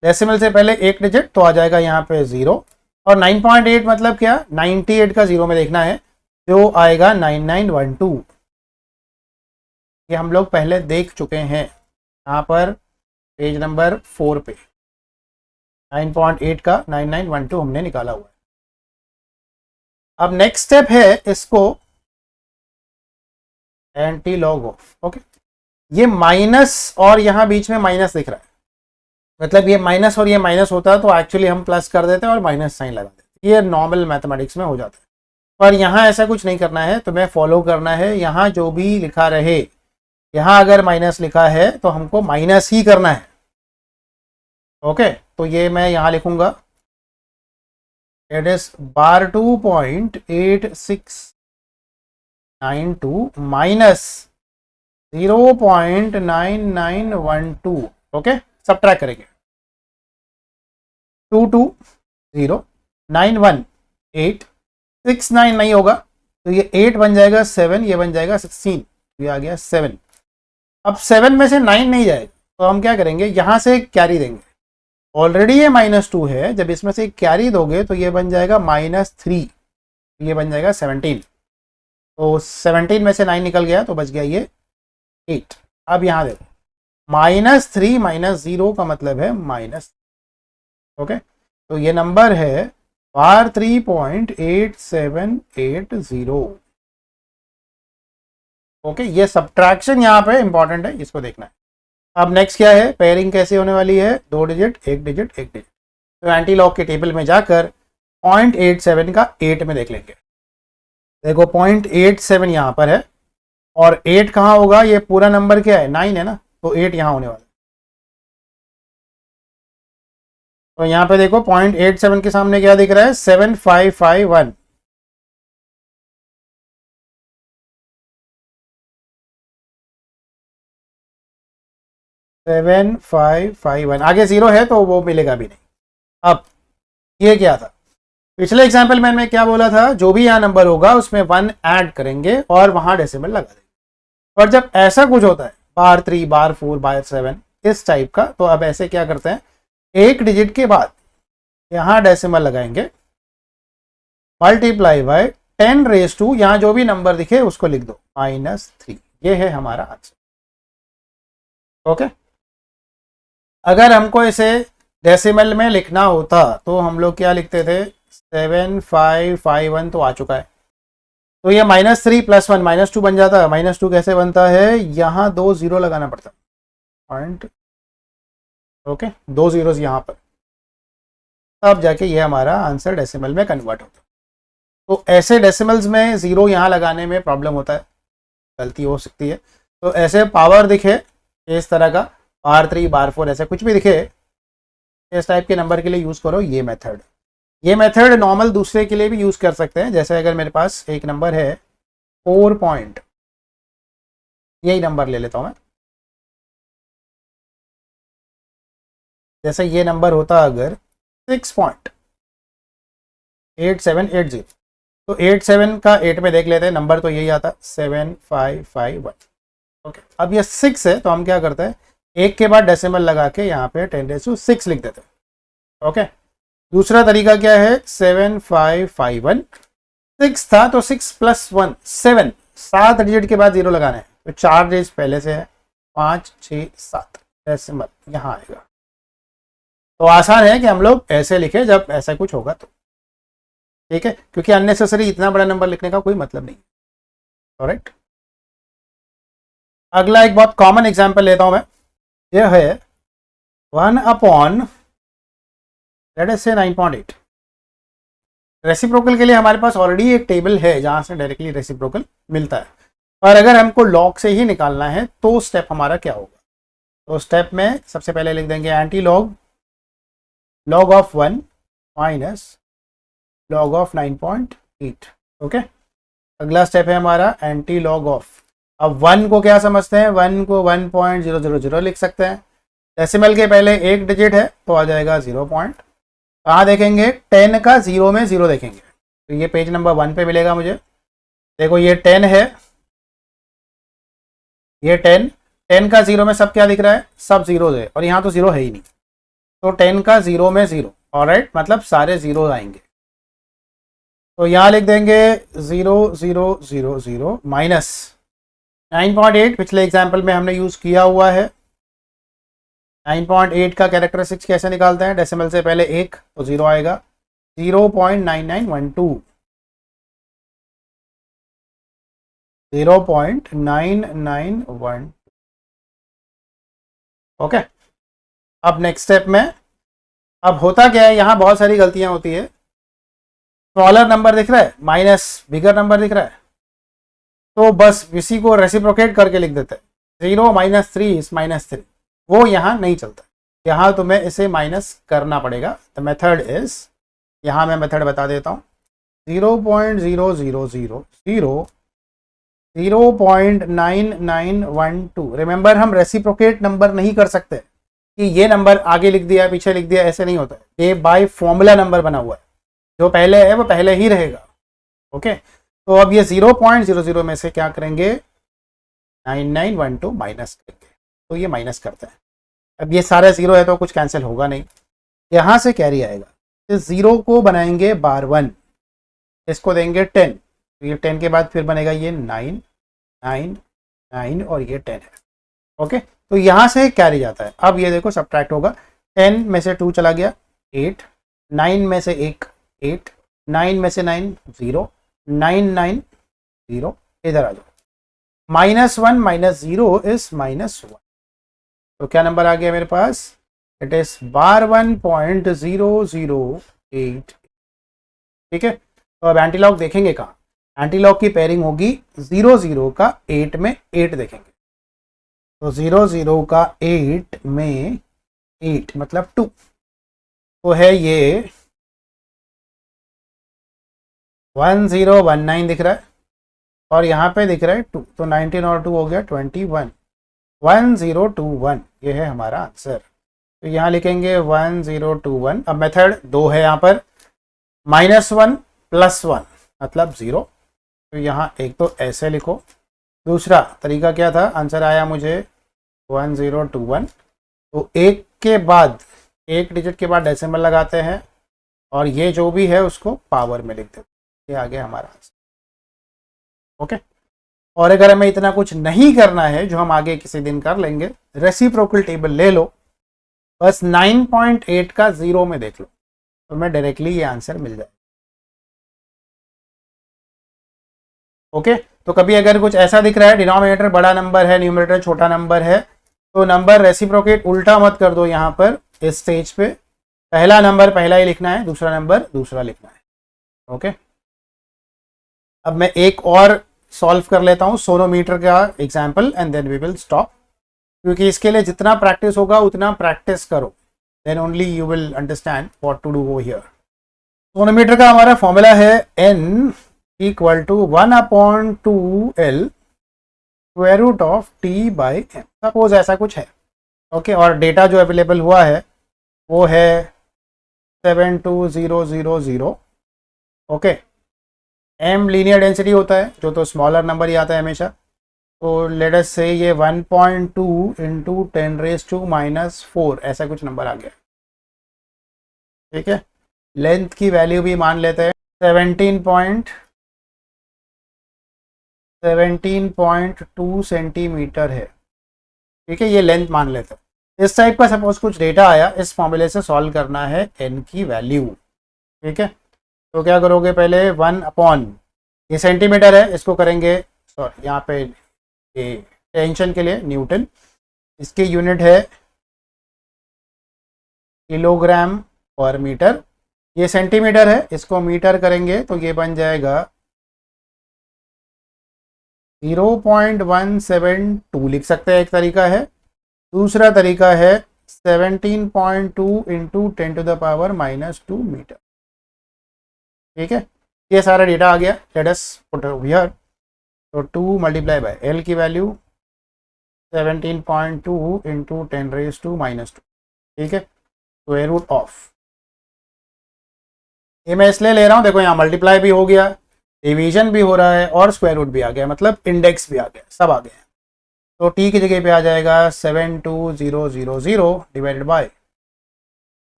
डेसिमल से पहले एक डिजिट तो आ जाएगा यहाँ पे जीरो, और 9.8 मतलब क्या, 98 का जीरो में देखना है, जो आएगा 9912। ये हम लोग पहले देख चुके हैं यहाँ पर पेज नंबर 4 पे, 9.8 का 9912 हमने निकाला हुआ है। अब नेक्स्ट स्टेप है इसको एंटी लॉग ऑफ। ओके, ये माइनस और यहाँ बीच में माइनस दिख रहा है, मतलब ये माइनस और ये माइनस होता तो एक्चुअली हम प्लस कर देते और माइनस साइन लगा देते, ये नॉर्मल मैथमेटिक्स में हो जाता है। पर यहाँ ऐसा कुछ नहीं करना है, तुम्हें फॉलो करना है, यहाँ जो भी लिखा रहे, यहाँ अगर माइनस लिखा है तो हमको माइनस ही करना है। ओके, तो ये मैं यहाँ लिखूंगा, it is bar 2.8692 minus 0.9912। Okay, subtract करेंगे, 2209186 नहीं होगा तो ये 8 बन जाएगा, 7 ये बन जाएगा 16, ये आ गया 7। अब 7 में से 9 नहीं जाएगा तो हम क्या करेंगे, यहाँ से कैरी देंगे, ऑलरेडी ये -2 है, जब इसमें से कैरी दोगे तो ये बन जाएगा -3, ये बन जाएगा 17। तो 17 में से 9 निकल गया तो बच गया ये 8। अब यहाँ देखो, -3 -0 का मतलब है माइनस। ओके, तो ये नंबर है बार 3.8780। ओके, ये सब्ट्रैक्शन यहाँ पे इंपॉर्टेंट है, इसको देखना है। अब नेक्स्ट क्या है, पेयरिंग कैसे होने वाली है, 2 डिजिट 1 डिजिट 1 डिजिट। तो एंटी लॉग के टेबल में जाकर 0.87 का 8 में देख लेंगे। देखो 0.87 यहाँ पर है, और 8 कहाँ होगा, ये पूरा नंबर क्या है 9 है ना, तो 8 यहाँ होने वाला है। तो यहाँ पे देखो 0.87 के सामने क्या दिख रहा है, 7551। सेवन फाइव फाइव वन, आगे जीरो है तो वो मिलेगा भी नहीं। अब ये क्या था, पिछले एग्जाम्पल में मैं क्या बोला था, जो भी यहाँ नंबर होगा उसमें 1 ऐड करेंगे और वहां डेसिमल लगा देंगे। पर जब ऐसा कुछ होता है बार 3 बार 4 बार 7 इस टाइप का, तो अब ऐसे क्या करते हैं, एक डिजिट के बाद यहाँ डेसिमल लगाएंगे, मल्टीप्लाई बाय 10⁻², यहाँ जो भी नंबर दिखे उसको लिख दो -3। ये है हमारा आंसर। ओके, अगर हमको इसे डेसिमल में लिखना होता तो हम लोग क्या लिखते थे, 7551 तो आ चुका है, तो ये -3 + 1 -2 बन जाता है। -2 कैसे बनता है, यहाँ 2 जीरो लगाना पड़ता पॉइंट। ओके, 2 जीरोस यहाँ पर, तब जाके ये हमारा आंसर डेसिमल में कन्वर्ट होता है। तो ऐसे डेसिमल्स में जीरो यहाँ लगाने में प्रॉब्लम होता है, गलती हो सकती है। तो ऐसे पावर दिखे इस तरह का, बार 3 बार 4 ऐसे कुछ भी दिखे, इस टाइप के नंबर के लिए यूज़ करो ये मेथड। ये मेथड नॉर्मल दूसरे के लिए भी यूज़ कर सकते हैं, जैसे अगर मेरे पास एक नंबर है 4 पॉइंट, यही नंबर ले लेता हूँ मैं, जैसे ये नंबर होता अगर 6.8780, तो 87 का 8 में देख लेते हैं, नंबर तो यही आता 7551। ओके, अब ये 6 है तो हम क्या करते हैं, एक के बाद डेसिमल लगा के यहाँ पे 10⁻6 लिख देते हैं। ओके, दूसरा तरीका क्या है, 7551, 6 था तो 6 + 1 7, 7 डिजिट के बाद जीरो लगाना है, तो 4 डिजिट पहले से है, 5 6 7 डेसिमल यहाँ आएगा। तो आसान है कि हम लोग ऐसे लिखे जब ऐसा कुछ होगा तो, ठीक है, क्योंकि अननेसेसरी इतना बड़ा नंबर लिखने का कोई मतलब नहीं। करेक्ट। अगला एक बहुत कॉमन एग्जांपल लेता हूं मैं, यह है 1/9.8। रेसिप्रोकल के लिए हमारे पास ऑलरेडी एक टेबल है जहां से डायरेक्टली रेसिप्रोकल मिलता है, और अगर हमको लॉग से ही निकालना है तो स्टेप हमारा क्या होगा? तो स्टेप में सबसे पहले लिख देंगे anti log log of 1 minus log of 9.8। Okay, अगला स्टेप है हमारा एंटी लॉग ऑफ, अब 1 को क्या समझते हैं, 1 को 1.000 लिख सकते हैं। डेसिमल के पहले एक डिजिट है तो आ जाएगा 0 पॉइंट। कहाँ देखेंगे? 10 का 0 में 0 देखेंगे, तो ये पेज नंबर 1 पे मिलेगा मुझे। देखो ये 10 है, ये 10 का 0 में सब क्या दिख रहा है? सब 0 है, और यहाँ तो 0 है ही नहीं, तो 10 का 0 में 0, ऑलराइट, मतलब सारे 0 आएंगे। तो यहाँ लिख देंगे 0 0 0 0 माइनस 9.8, पिछले एग्जाम्पल में हमने यूज किया हुआ है। 9.8 का कैरेक्टरिस्टिक्स कैसे निकालते हैं? डेसिमल से पहले एक तो 0 आएगा, 0.9912, 0.9912। ओके, अब नेक्स्ट स्टेप में, अब होता क्या है, यहाँ बहुत सारी गलतियां होती है। स्मॉलर नंबर दिख रहा है माइनस बिगर नंबर दिख रहा है, तो बस इसी को रेसिप्रोकेट करके लिख देते हैं, 0 - 3 इज -3, वो यहाँ नहीं चलता, यहाँ तुम्हें इसे माइनस करना पड़ेगा। द मेथड इज, यहाँ मैं मेथड बता देता हूँ, 0.0000 0.9912। रिमेंबर, हम रेसिप्रोकेट नंबर नहीं कर सकते कि ये नंबर आगे लिख दिया पीछे लिख दिया, ऐसे नहीं होता है। ये बाय फॉर्मूला नंबर बना हुआ है, जो पहले है वो पहले ही रहेगा। ओके, तो अब ये 0.00 में से क्या करेंगे? 9912 माइनस करेंगे, तो ये माइनस करते हैं। अब ये सारे 0 है तो कुछ कैंसिल होगा नहीं, यहाँ से कैरी आएगा। इस 0 को बनाएंगे बार 1, इसको देंगे 10, तो ये 10 के बाद फिर बनेगा ये 9 9 9 और ये 10 है। ओके, तो यहाँ से कैरी जाता है। अब ये देखो सब्ट्रैक्ट होगा, 10 में से 2 चला गया 8, 9 में से 1 8, 9 में से 9 0, 9 9 0, इधर आ जाओ, -1 - 0 इज -1, तो क्या नंबर आ गया मेरे पास? इट इज बार 1.008। ठीक है, तो अब एंटीलॉग देखेंगे कहाँ? एंटीलॉग की पेयरिंग होगी 00 का 8 में 8 देखेंगे, तो 00 का 8 में 8 मतलब 2, तो है ये 1019 दिख रहा है, और यहाँ पे दिख रहा है 2, तो 19 और 2 हो गया 21, 1021, ये है हमारा आंसर। तो यहाँ लिखेंगे 1021। अब मेथड 2 है यहाँ पर, -1 + 1 मतलब 0, तो यहाँ एक तो ऐसे लिखो। दूसरा तरीका क्या था? आंसर आया मुझे 1021, तो एक के बाद एक डिजिट के बाद डेसिमल लगाते हैं, और ये जो भी है उसको पावर में लिख देते हैं, ये आ गया हमारा आंसर। ओके, और अगर हमें इतना कुछ नहीं करना है, जो हम आगे किसी दिन कर लेंगे, रेसिप्रोकल टेबल ले लो, बस 9.8 का 0 में देख लो, तो मैं डायरेक्टली ये आंसर मिल जाए। ओके, तो कभी अगर कुछ ऐसा दिख रहा है, डिनोमिनेटर बड़ा नंबर है न्यूमरेटर छोटा नंबर है, तो नंबर रेसिप्रोकेट उल्टा मत कर दो। यहाँ पर इस स्टेज पे पहला नंबर पहला ही लिखना है, दूसरा नंबर दूसरा लिखना है। ओके, अब मैं एक और सॉल्व कर लेता हूँ सोनोमीटर का example, and then we will stop, क्योंकि इसके लिए जितना प्रैक्टिस होगा उतना प्रैक्टिस करो, then only you will understand what to do over here. Sonometer का हमारा फॉर्मूला है n = 1/2L √T/m। सपोज ऐसा कुछ है। ओके, और डेटा जो अवेलेबल हुआ है वो है 72000। ओके, m लीनियर डेंसिटी होता है, जो तो स्मॉलर नंबर ही आता है हमेशा, तो लेट अस से ये 1.2 × 10⁻⁻⁴ ऐसा कुछ नंबर आ गया। ठीक है, लेंथ की वैल्यू भी मान लेते हैं 17.2 सेंटीमीटर है। ठीक है, ये लेंथ मान लेते हैं। इस टाइप का सपोज कुछ डेटा आया, इस फॉर्मूले से सॉल्व करना है n की वैल्यू। ठीक है, तो क्या करोगे? पहले 1 अपॉन, ये सेंटीमीटर है, इसको करेंगे सॉरी यहाँ पे ये टेंशन के लिए न्यूटन, इसकी यूनिट है किलोग्राम पर मीटर, ये सेंटीमीटर है, इसको मीटर करेंगे तो ये बन जाएगा 0.172 लिख सकते हैं, एक तरीका है। दूसरा तरीका है 17.2 इंटू 10⁻⁻² मीटर। ठीक है, ये सारा डेटा आ गया। लेट अस पुट हियर, तो 2 मल्टीप्लाई बाय एल की वैल्यू 17.2 इंटू 10⁻²। ठीक है, स्क्वायर रूट ऑफ, ये मैं इसलिए ले रहा हूँ, देखो यहाँ मल्टीप्लाई भी हो गया, डिवीजन भी हो रहा है और स्क्वायर रूट भी आ गया, मतलब इंडेक्स भी आ गया, सब आ गया। तो टी की जगह पे आ जाएगा 72000 डिवाइडेड बाय,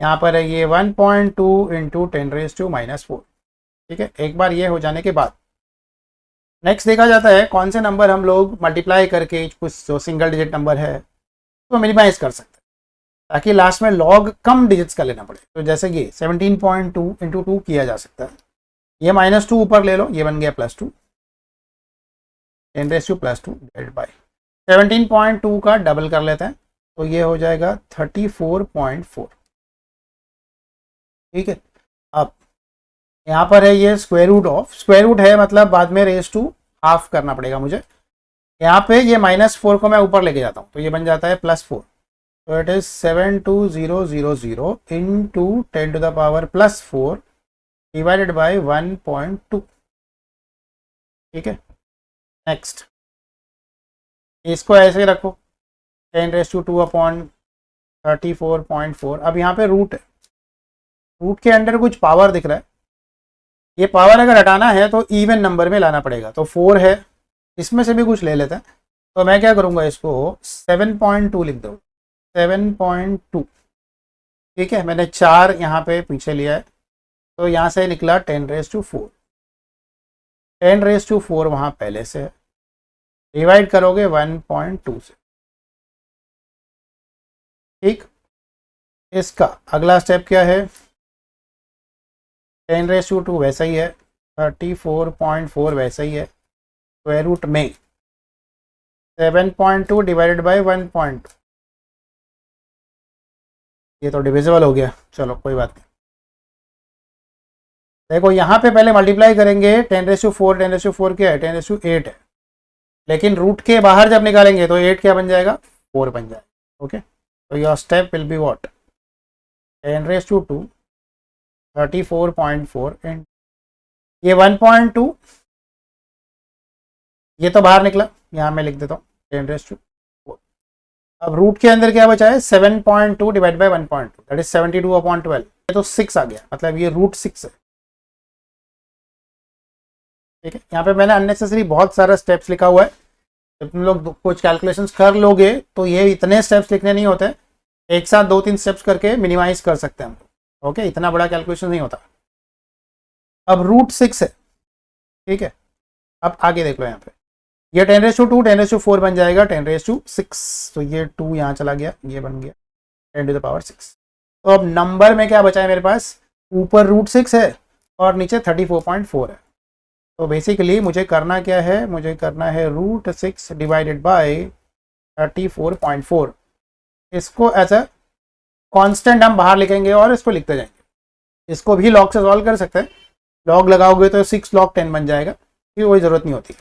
यहाँ पर है ये 1.2 इंटू 10⁻⁻⁴। ठीक है, एक बार ये हो जाने के बाद नेक्स्ट देखा जाता है कौन से नंबर हम लोग मल्टीप्लाई करके कुछ जो सिंगल डिजिट नंबर है तो मिनिमाइज कर सकते हैं, ताकि लास्ट में लॉग कम डिजिट्स का लेना पड़े। तो जैसे ये 17.2 इंटू 2 किया जा सकता है, ये -2 ऊपर ले लो, ये बन गया +2, 10⁻² डिवाइडेड बाय 17.2 का डबल कर लेते हैं तो ये हो जाएगा 34.4। ठीक है, अब यहाँ पर है ये square root of, square root है मतलब बाद में रेज टू हाफ करना पड़ेगा मुझे। यहाँ पे ये -4 को मैं ऊपर लेके जाता हूँ तो ये बन जाता है +4, तो it is 72000 into 10⁻+4 divided by 1.2। ठीक है, नेक्स्ट इसको ऐसे ही रखो 10⁻²/34.4। अब यहाँ पे रूट है, रूट के अंदर कुछ पावर दिख रहा है, ये पावर अगर हटाना है तो इवन नंबर में लाना पड़ेगा, तो 4 है, इसमें से भी कुछ ले लेते हैं। तो मैं क्या करूँगा, इसको 7.2 लिख दूँ, 7.2। ठीक है, मैंने 4 यहाँ पे पीछे लिया है तो यहाँ से निकला 10⁻⁴। 10⁻⁴ वहाँ पहले से है, डिवाइड करोगे 1.2 से। ठीक, इसका अगला स्टेप क्या है, 10⁻² वैसा ही है, 34.4 वैसा ही है, स्क्वायर रूट में 7.2 डिवाइडेड बाय 1.2, ये तो डिविजिबल हो गया, चलो कोई बात नहीं। देखो यहाँ पे पहले मल्टीप्लाई करेंगे 10⁻⁴, 10⁻⁴ क्या है, 10⁻8 है, लेकिन रूट के बाहर जब निकालेंगे तो 8 क्या बन जाएगा, 4 बन जाएगा। ओके, तो your step will be what, 10⁻², 34.4 and ये 1.2, ये तो बाहर निकला, यहाँ मैं लिख देता हूँ 10⁻⁴। अब रूट के अंदर क्या बचा है, 7.2 डिवाइड बाय 1.2 दैट इज 72/12, ये तो 6 आ गया, मतलब ये √6 है। ठीक है, यहाँ पे मैंने अननेसेसरी बहुत सारा स्टेप्स लिखा हुआ है, जब तुम लोग कुछ कैलकुलेशंस कर लोगे तो ये इतने स्टेप्स लिखने नहीं होते, एक साथ 2-3 स्टेप्स करके मिनिमाइज कर सकते हैं हम। ओके, इतना बड़ा कैलकुलेशन नहीं होता। अब √6 है, ठीक है, अब आगे देख लो, यहाँ पे ये 10⁻², 10⁻⁴ बन जाएगा 10⁻6, तो ये 2 यहाँ चला गया, ये बन गया 10⁻6। तो अब नंबर में क्या बचा है मेरे पास, ऊपर √6 है और नीचे 34.4 है। तो बेसिकली मुझे करना क्या है, मुझे करना है √6 डिवाइडेड बाय 34.4, इसको एज अ कांस्टेंट हम बाहर लिखेंगे और इसको लिखते जाएंगे। इसको भी लॉग से सॉल्व कर सकते हैं, लॉग लगाओगे तो 6 log 10 बन जाएगा, फिर कोई ज़रूरत नहीं होती।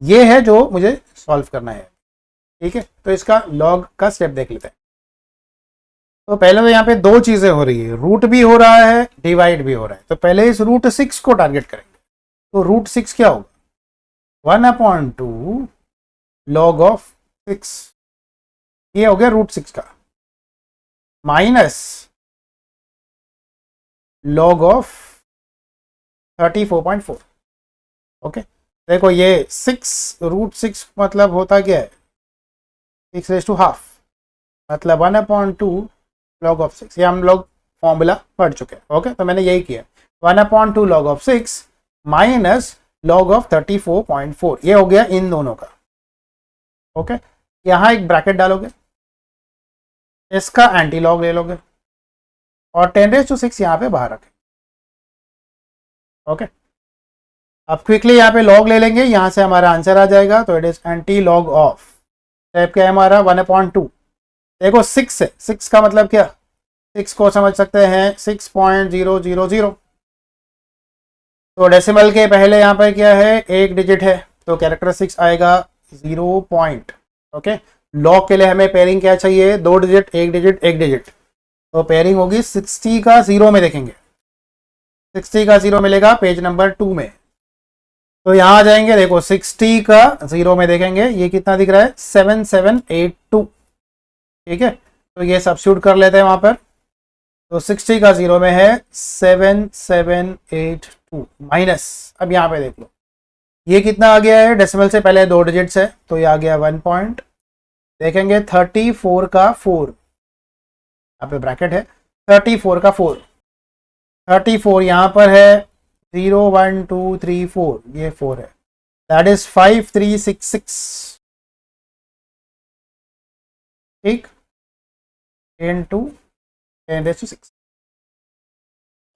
ये है जो मुझे सॉल्व करना है। ठीक है, तो इसका लॉग का स्टेप देख लेते हैं। तो पहले तो यहाँ पे दो चीज़ें हो रही है, रूट भी हो रहा है, डिवाइड भी हो रहा है। तो पहले इस √6 को टारगेट करेंगे। तो √6 क्या होगा, 1/2 log ऑफ 6, ये हो गया √6 का, माइनस log ऑफ 34.4। ओके, देखो ये 6 √6 मतलब होता क्या है, 6⁻², मतलब 1/2 log ऑफ 6, ये हम लोग फॉर्मूला पढ़ चुके हैं। ओके, तो मैंने यही किया, 1/2 log of 6 minus log of 34.4, ये हो गया इन दोनों का। ओके, यहाँ एक ब्रैकेट डालोगे, इसका एंटी लॉग ले लोगे और 10⁻6 यहाँ पे बाहर रखें। ओके, अब क्विकली यहाँ पे लॉग ले लेंगे, यहाँ से हमारा आंसर आ जाएगा। तो it is anti log of step क्या है हमारा 1/2। देखो 6 है, 6 का मतलब क्या, 6 को समझ सकते हैं 6.000। तो डेसिमल के पहले यहाँ पे क्या है, एक डिजिट है, तो कैरेक्टर 6 आएगा 0 पॉइंट। ओके, लॉग के लिए हमें पेयरिंग क्या चाहिए, 2 डिजिट, 1 डिजिट, 1 डिजिट। तो पेयरिंग होगी 60 का 0 में देखेंगे, 60 का 0 मिलेगा पेज नंबर 2 में। तो यहाँ आ जाएंगे, देखो 60 का 0 में देखेंगे ये कितना दिख रहा है 7782। ठीक है, तो ये सब्स्टिट्यूट कर लेते हैं वहां पर। तो 60 का 0 में है 7782 माइनस, अब यहाँ पे देख लो ये कितना आ गया है, डेसिमल से पहले 2 डिजिट्स है, तो ये आ गया 1 पॉइंट। देखेंगे 34 का 4, यहाँ पे ब्रैकेट है, 34 का 4, 34 यहाँ पर है 0 1 2 3 4, ये 4 है, दैट इज 5366। ठीक, into 10⁶।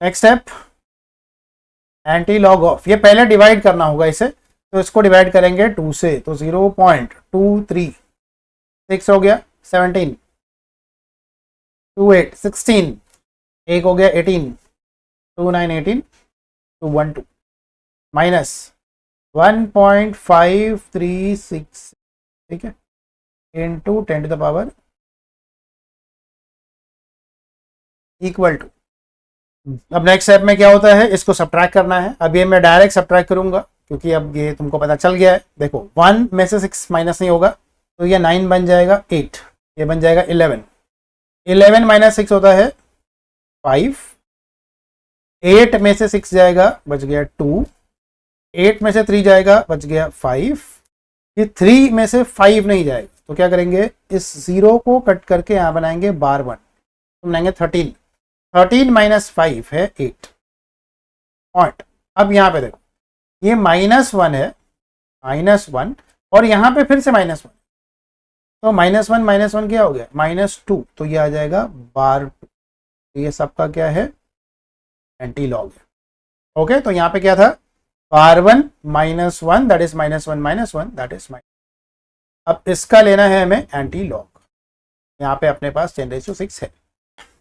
Next step anti log of, ये पहले डिवाइड करना होगा इसे, तो इसको डिवाइड करेंगे 2 से, तो 0.23 हो गया 17, 28 16, एक हो गया 18, 29 18, 212 माइनस 1.536। ठीक है, इंटू 10⁻, इक्वल टू। अब नेक्स्ट स्टेप में क्या होता है, इसको सब्ट्रैक्ट करना है। अब ये मैं डायरेक्ट सब्ट्रैक्ट करूंगा क्योंकि अब ये तुमको पता चल गया है। देखो 1 में से 6 माइनस नहीं होगा, तो ये 9 बन जाएगा 8, ये बन जाएगा 11, 11 माइनस 6 होता है 5, 8 में से 6 जाएगा बच गया 2, 8 में से 3 जाएगा बच गया 5, ये 3 में से 5 नहीं जाएगा, तो क्या करेंगे, इस 0 को कट करके यहाँ बनाएंगे बार 1, तो बनाएंगे 13, 13 माइनस 5 है 8 पॉइंट। अब यहाँ पे देखो ये -1 है, -1, और यहाँ पे फिर से -1, तो -1 क्या हो गया -2, तो ये आ जाएगा बार 2। तो ये सबका क्या है, एंटी लॉग है। ओके, तो यहाँ पे क्या था, बार 1 -1 that is -1 that is minus. अब इसका लेना है हमें एंटी लॉग, यहाँ पे अपने पास 10⁶ है।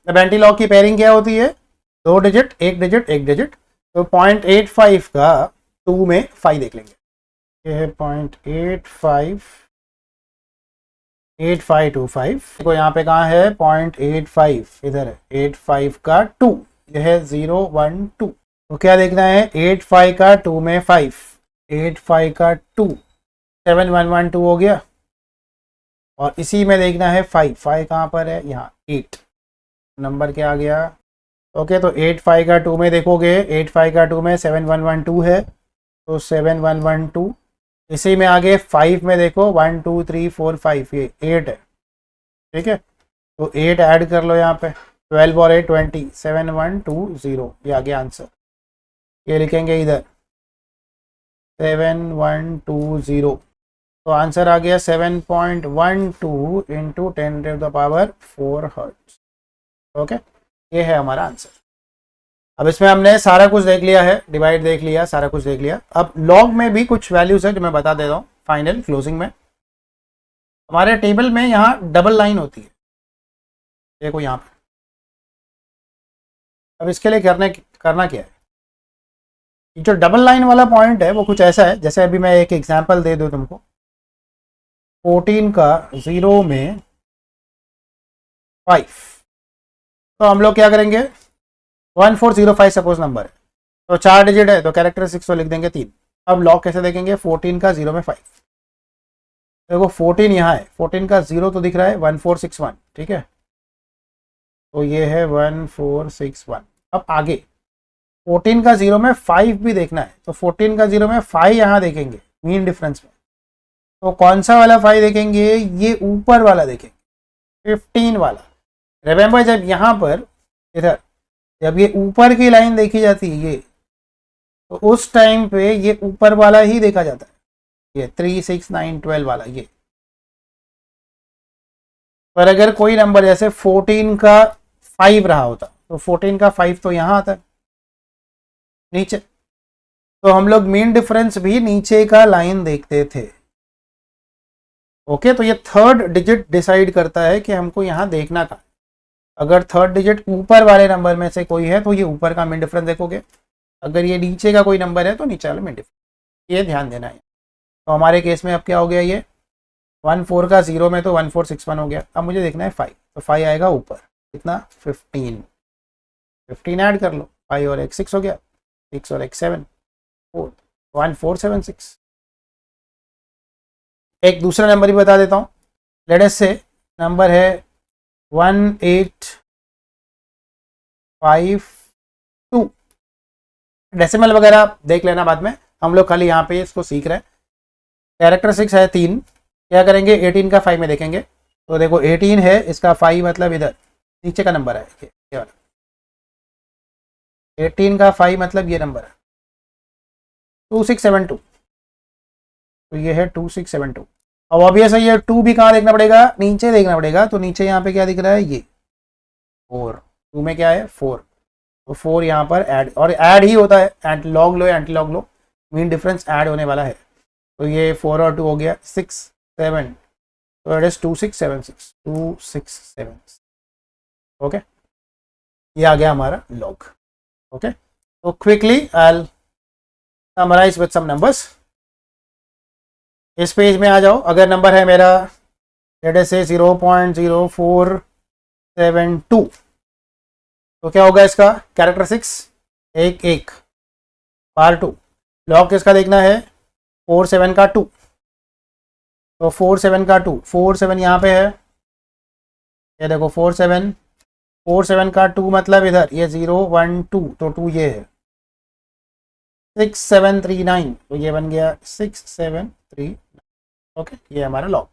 अब एंटी लॉग की पेयरिंग क्या होती है, 2 डिजिट, 1 डिजिट, 1 डिजिट। तो 0.85 का 2 में 5 देख लेंगे, ये है 0.85, 8525। देखो यहाँ पे कहाँ है 0.85, इधर है 85 का 2, यह है 012। तो क्या देखना है, 85 का 2 में 5, 85 का 2 7112 हो गया, और इसी में देखना है 5, 5 कहाँ पर है, यहाँ 8 नंबर क्या आ गया। ओके, तो 85 का 2 में देखोगे, 85 का 2 में 7112 है, तो 7112, इसी में आगे 5 में देखो 1 2 3 4 5, ये 8 है। ठीक है, तो 8 ऐड कर लो यहाँ पे, 12 और 8 20, 7120, ये आ गया आंसर। ये लिखेंगे इधर 7120, तो आंसर आ गया 7.12 इंटू 10⁴ हर्ट्ज। ओके, ये है हमारा आंसर। अब इसमें हमने सारा कुछ देख लिया है, डिवाइड देख लिया, सारा कुछ देख लिया। अब लॉग में भी कुछ वैल्यूज है जो मैं बता देता हूँ फाइनल क्लोजिंग में। हमारे टेबल में यहाँ डबल लाइन होती है, देखो यहाँ पे। अब इसके लिए करना क्या है, जो डबल लाइन वाला पॉइंट है वो कुछ ऐसा है, जैसे अभी मैं एक एग्जांपल दे दूँ तुमको, 14 का 0 में 5, तो हम लोग क्या करेंगे, 1405 सपोज नंबर है, तो 4 डिजिट है, तो कैरेक्टर 6 तो लिख देंगे 3। अब लॉग कैसे देखेंगे, 14 का 0 में 5, देखो 14 यहाँ है, 14 का 0 तो दिख रहा है 1461, ठीक है, तो ये है 1461। अब आगे 14 का 0 में 5 भी देखना है, तो 14 का 0 में 5 यहाँ देखेंगे मीन डिफरेंस में, तो कौन सा वाला 5 देखेंगे, ये ऊपर वाला देखेंगे 15 वाला। रिमेंबर जब यहाँ पर इधर जब ये ऊपर की लाइन देखी जाती है ये, तो उस टाइम पे ये ऊपर वाला ही देखा जाता है, ये 3 6 9 12 वाला ये। पर अगर कोई नंबर जैसे 14 का 5 रहा होता, तो 14 का 5 तो यहाँ आता है नीचे, तो हम लोग मीन डिफरेंस भी नीचे का लाइन देखते थे। ओके, तो ये थर्ड डिजिट डिसाइड करता है कि हमको यहाँ देखना कहाँ। अगर थर्ड डिजिट ऊपर वाले नंबर में से कोई है तो ये ऊपर का मीन डिफरेंस देखोगे, अगर ये नीचे का कोई नंबर है तो नीचे वाला मीन डिफरेंस, ये ध्यान देना है। तो हमारे केस में अब क्या हो गया, ये 14 का 0 में तो 1461 हो गया। अब मुझे देखना है 5, तो 5 आएगा ऊपर, कितना 15 ऐड कर लो, 5 और 1 6 हो गया, 6 और 1 7 4 1476। एक दूसरा नंबर भी बता देता हूँ, लेट अस से नंबर है 1852। डेसिमल वगैरह देख लेना बाद में, हम लोग खाली यहाँ पे इसको सीख रहे हैं। कैरेक्टर 6 है 3, क्या करेंगे 18 का 5 में देखेंगे, तो देखो 18 है, इसका 5 मतलब इधर नीचे का नंबर है ये वाला, 18 का 5 मतलब ये नंबर है 2672, तो ये है 2672। अब ऑब्वियस है ये 2 भी कहाँ देखना पड़ेगा, नीचे देखना पड़ेगा, तो नीचे यहाँ पे क्या दिख रहा है, ये 4, 2 में क्या है 4, तो 4 यहाँ पर ऐड, और ऐड ही होता है, एंटी लॉग लो एंटी लॉग लो, मीन डिफरेंस ऐड होने वाला है। तो ये 4 और 2 हो गया 6 7, तो इट इज 2676 2676। ओके, ये आ गया हमारा लॉग। ओके, तो quickly I will summarise with some numbers. इस पेज में आ जाओ, अगर नंबर है मेरा लेट अस से 0.0472, तो क्या होगा इसका, कैरेक्टर 6 1 1 बार 2, लॉग किसका देखना है 47 का 2, तो 47 का 2, 47 यहाँ पे है, ये देखो 47 का 2 मतलब इधर ये 0 1 2, तो 2 ये है 6739, तो ये बन गया 6739। ओके, ये हमारा लॉग।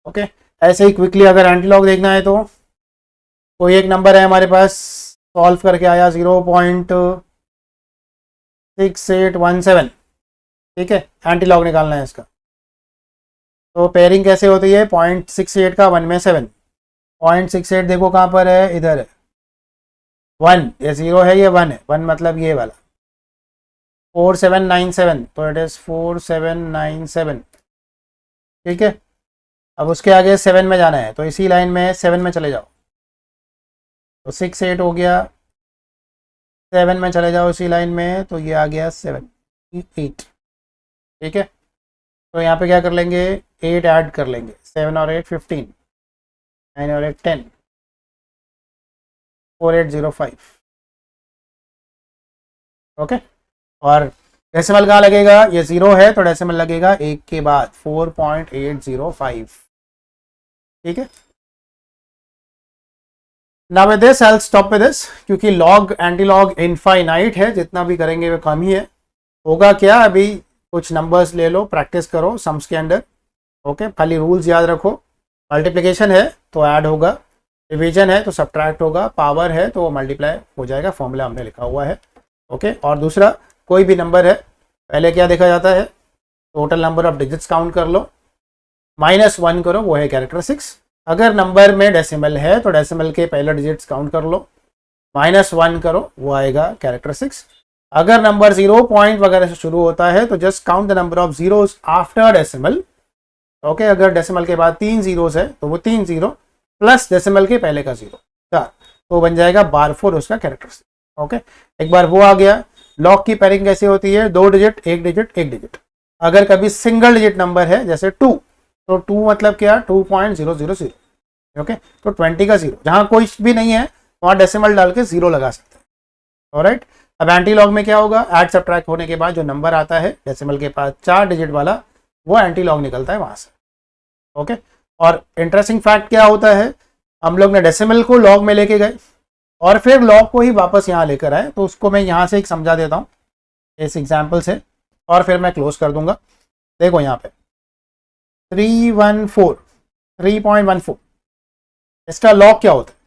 ओके, ऐसे ही क्विकली अगर एंटी लॉग देखना है तो कोई एक नंबर है हमारे पास, सॉल्व करके आया 0.6817, ठीक है, एंटी लॉग निकालना है इसका। तो पेयरिंग कैसे होती है, 0.68 का 1 में 7, 0.68 देखो कहाँ पर है, इधर है 1, ये 0 है, ये 1 है, 1 मतलब ये वाला 4797, तो इट इज 4797, ठीक है। अब उसके आगे 7 में जाना है, तो इसी लाइन में 7 में चले जाओ, तो 6 8 हो गया, 7 में चले जाओ इसी लाइन में, तो ये आ गया 7 8, ठीक है। तो यहाँ पे क्या कर लेंगे, 8 ऐड कर लेंगे, 7 और 8 15, 9 और 8 10, 4805। ओके, और डेसिमल कहाँ लगेगा, ये 0 है तो डेसिमल लगेगा 1 के बाद 4.805, ठीक है। Now with this I will stop with this, क्योंकि लॉग एंटी लॉग इनफाइनाइट है, जितना भी करेंगे वो कम ही है। होगा क्या, अभी कुछ नंबर्स ले लो, प्रैक्टिस करो सम्स के अंदर। ओके, खाली रूल्स याद रखो, मल्टीप्लिकेशन है तो ऐड होगा, डिवीजन है तो सब्ट्रैक्ट होगा, पावर है तो मल्टीप्लाई हो जाएगा, फॉर्मूला हमने लिखा हुआ है। ओके, और दूसरा कोई भी नंबर है, पहले क्या देखा जाता है, total number of digits count कर लो, -1 करो, वो है कैरेक्टर 6। अगर नंबर में डेसिमल है तो डेसिमल के पहले डिजिट्स काउंट कर लो, -1 करो, वो आएगा कैरेक्टर 6। अगर नंबर 0 पॉइंट वगैरह से शुरू होता है तो just count the number of zeros after decimal. Okay, अगर डेसिमल के बाद 3 जीरोस है तो वो 3 0 प्लस डेसिमल के पहले का 0 4, तो बन जाएगा बार 4 उसका कैरेक्टर 6। ओके, एक बार वो आ गया। लॉग की पेयरिंग कैसे होती है, 2 डिजिट 1 डिजिट 1 डिजिट। अगर कभी सिंगल डिजिट नंबर है जैसे 2, तो 2 मतलब क्या, 2.000। ओके, तो 20 का 0, जहां कोई भी नहीं है वहां डेसिमल डाल के 0 लगा सकते हैं। ऑलराइट, अब एंटी लॉग में क्या होगा, ऐड सब्ट्रैक्ट होने के बाद जो नंबर आता है डेसिमल के पास 4 डिजिट वाला, वो एंटी लॉग निकलता है वहां से। ओके, और इंटरेस्टिंग फैक्ट क्या होता है, हम लोग ने डेसिमल को लॉग में लेके गए और फिर लॉग को ही वापस यहाँ लेकर आए, तो उसको मैं यहाँ से एक समझा देता हूँ इस एग्जाम्पल से, और फिर मैं क्लोज कर दूंगा। देखो यहाँ पे 314 इसका लॉग क्या होता है,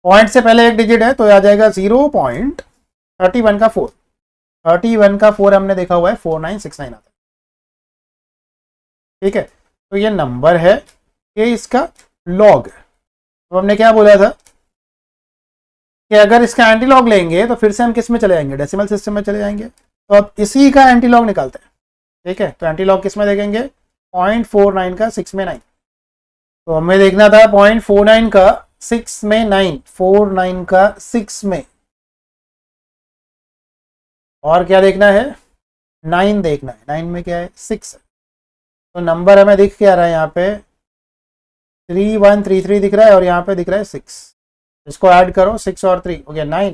पॉइंट से पहले एक डिजिट है तो आ जाएगा 0.31 का 4, 31 का 4 हमने देखा हुआ है 4969 आता है, ठीक है। तो ये नंबर है, ये इसका लॉग है। तो हमने क्या बोला था, कि अगर इसका एंटीलॉग लेंगे तो फिर से हम किस में चले जाएंगे, डेसिमल सिस्टम में चले जाएंगे। तो अब इसी का एंटीलॉग निकालते हैं, ठीक है। तो एंटीलॉग किस में देखेंगे, 0.49 का 6 में 9। तो हमें देखना था 0.49 का 6 में 9, 49 का 6 में, और क्या देखना है, 9 देखना है। 9 में क्या है, 6 है। तो नंबर हमें दिख क्या रहा है यहाँ पे, 3133 दिख रहा है, और यहाँ पे दिख रहा है 6। इसको ऐड करो, 6 और 3 हो गया 9,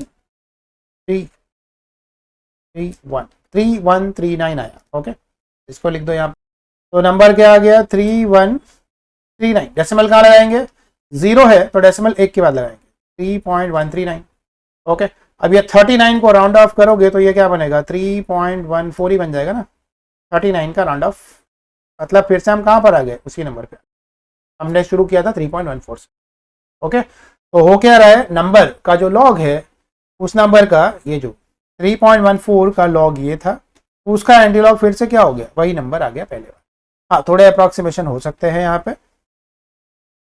3139 आया। ओके, इसको लिख दो यहाँ पे। तो नंबर क्या आ गया, 3139। डेसिमल कहाँ लगाएंगे, 0 है तो डेसिमल 1 के बाद लगाएंगे, 3.139। ओके, अब ये 39 को राउंड ऑफ करोगे तो ये क्या बनेगा, 3.14 ही बन जाएगा ना। 39 का राउंड ऑफ, मतलब फिर से हम कहाँ पर आ गए, उसी नंबर पे हमने शुरू किया था 3.14 से। ओके, तो हो क्या रहा है, नंबर का जो लॉग है उस नंबर का, ये जो 3.14 का लॉग ये था, उसका एंटीलॉग फिर से क्या हो गया, वही नंबर आ गया पहले वाला। हाँ, थोड़े अप्रॉक्सीमेशन हो सकते हैं यहाँ पे,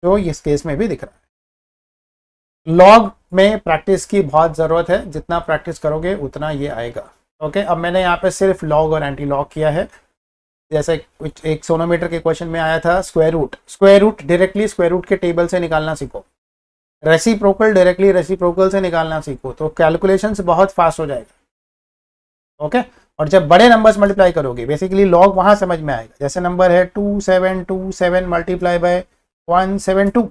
जो इस केस में भी दिख रहा है। लॉग में प्रैक्टिस की बहुत ज़रूरत है, जितना प्रैक्टिस करोगे उतना ये आएगा। ओके, अब मैंने यहाँ पे सिर्फ लॉग और एंटी लॉग किया है। जैसे कुछ एक सोनोमीटर के क्वेश्चन में आया था, square root directly square root के टेबल से निकालना सीखो, रेसिप्रोकल डायरेक्टली रेसिप्रोकल से निकालना सीखो, तो कैलकुलेशन बहुत फास्ट हो जाएगा। ओके, और जब बड़े नंबर्स मल्टीप्लाई करोगे, बेसिकली लॉग वहां समझ में आएगा। जैसे नंबर है 2727 मल्टीप्लाई बाय 172,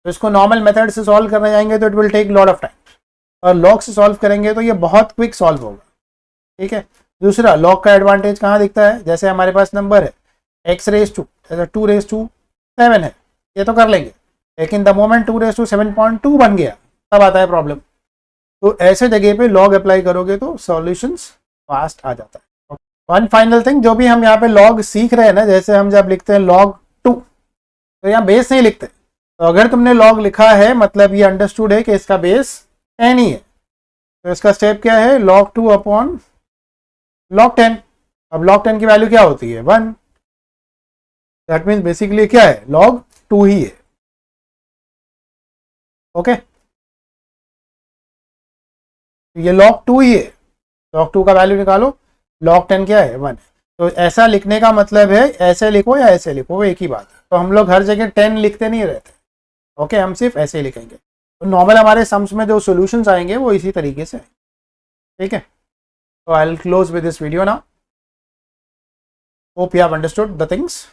तो इसको नॉर्मल मेथड से सॉल्व करने जाएंगे तो it will take lot of time, और लॉग से सॉल्व करेंगे तो ये बहुत क्विक सॉल्व होगा। ठीक है, दूसरा लॉग का एडवांटेज कहाँ दिखता है, जैसे हमारे पास नंबर है x⁻², जैसे 2⁻7 है, ये तो कर लेंगे, लेकिन द मोमेंट 2⁻7.2 बन गया तब आता है प्रॉब्लम। तो ऐसे जगह पे लॉग अप्लाई करोगे तो सॉल्यूशंस फास्ट आ जाता है। वन फाइनल थिंग, जो भी हम यहाँ पे लॉग सीख रहे हैं ना, जैसे हम जब लिखते हैं log 2, तो यहाँ बेस नहीं लिखते। तो अगर तुमने लॉग लिखा है मतलब ये अंडरस्टूड है कि इसका बेस 10 ही है, तो इसका स्टेप क्या है, log 2 अपॉन log 10। अब log 10 की वैल्यू क्या होती है, 1। दैट मीन्स बेसिकली क्या है, log 2 ही है। ओके, ये log 2 ही है, log 2 का वैल्यू निकालो, log 10 क्या है, 1। तो ऐसा लिखने का मतलब है ऐसे लिखो या ऐसे लिखो, वो एक ही बात है। तो हम लोग हर जगह 10 लिखते नहीं रहते। ओके, हम सिर्फ ऐसे ही लिखेंगे। तो नॉर्मल हमारे सम्स में जो सॉल्यूशंस आएंगे वो इसी तरीके से। ठीक है, तो I will close with this video now. Hope you have understood the things.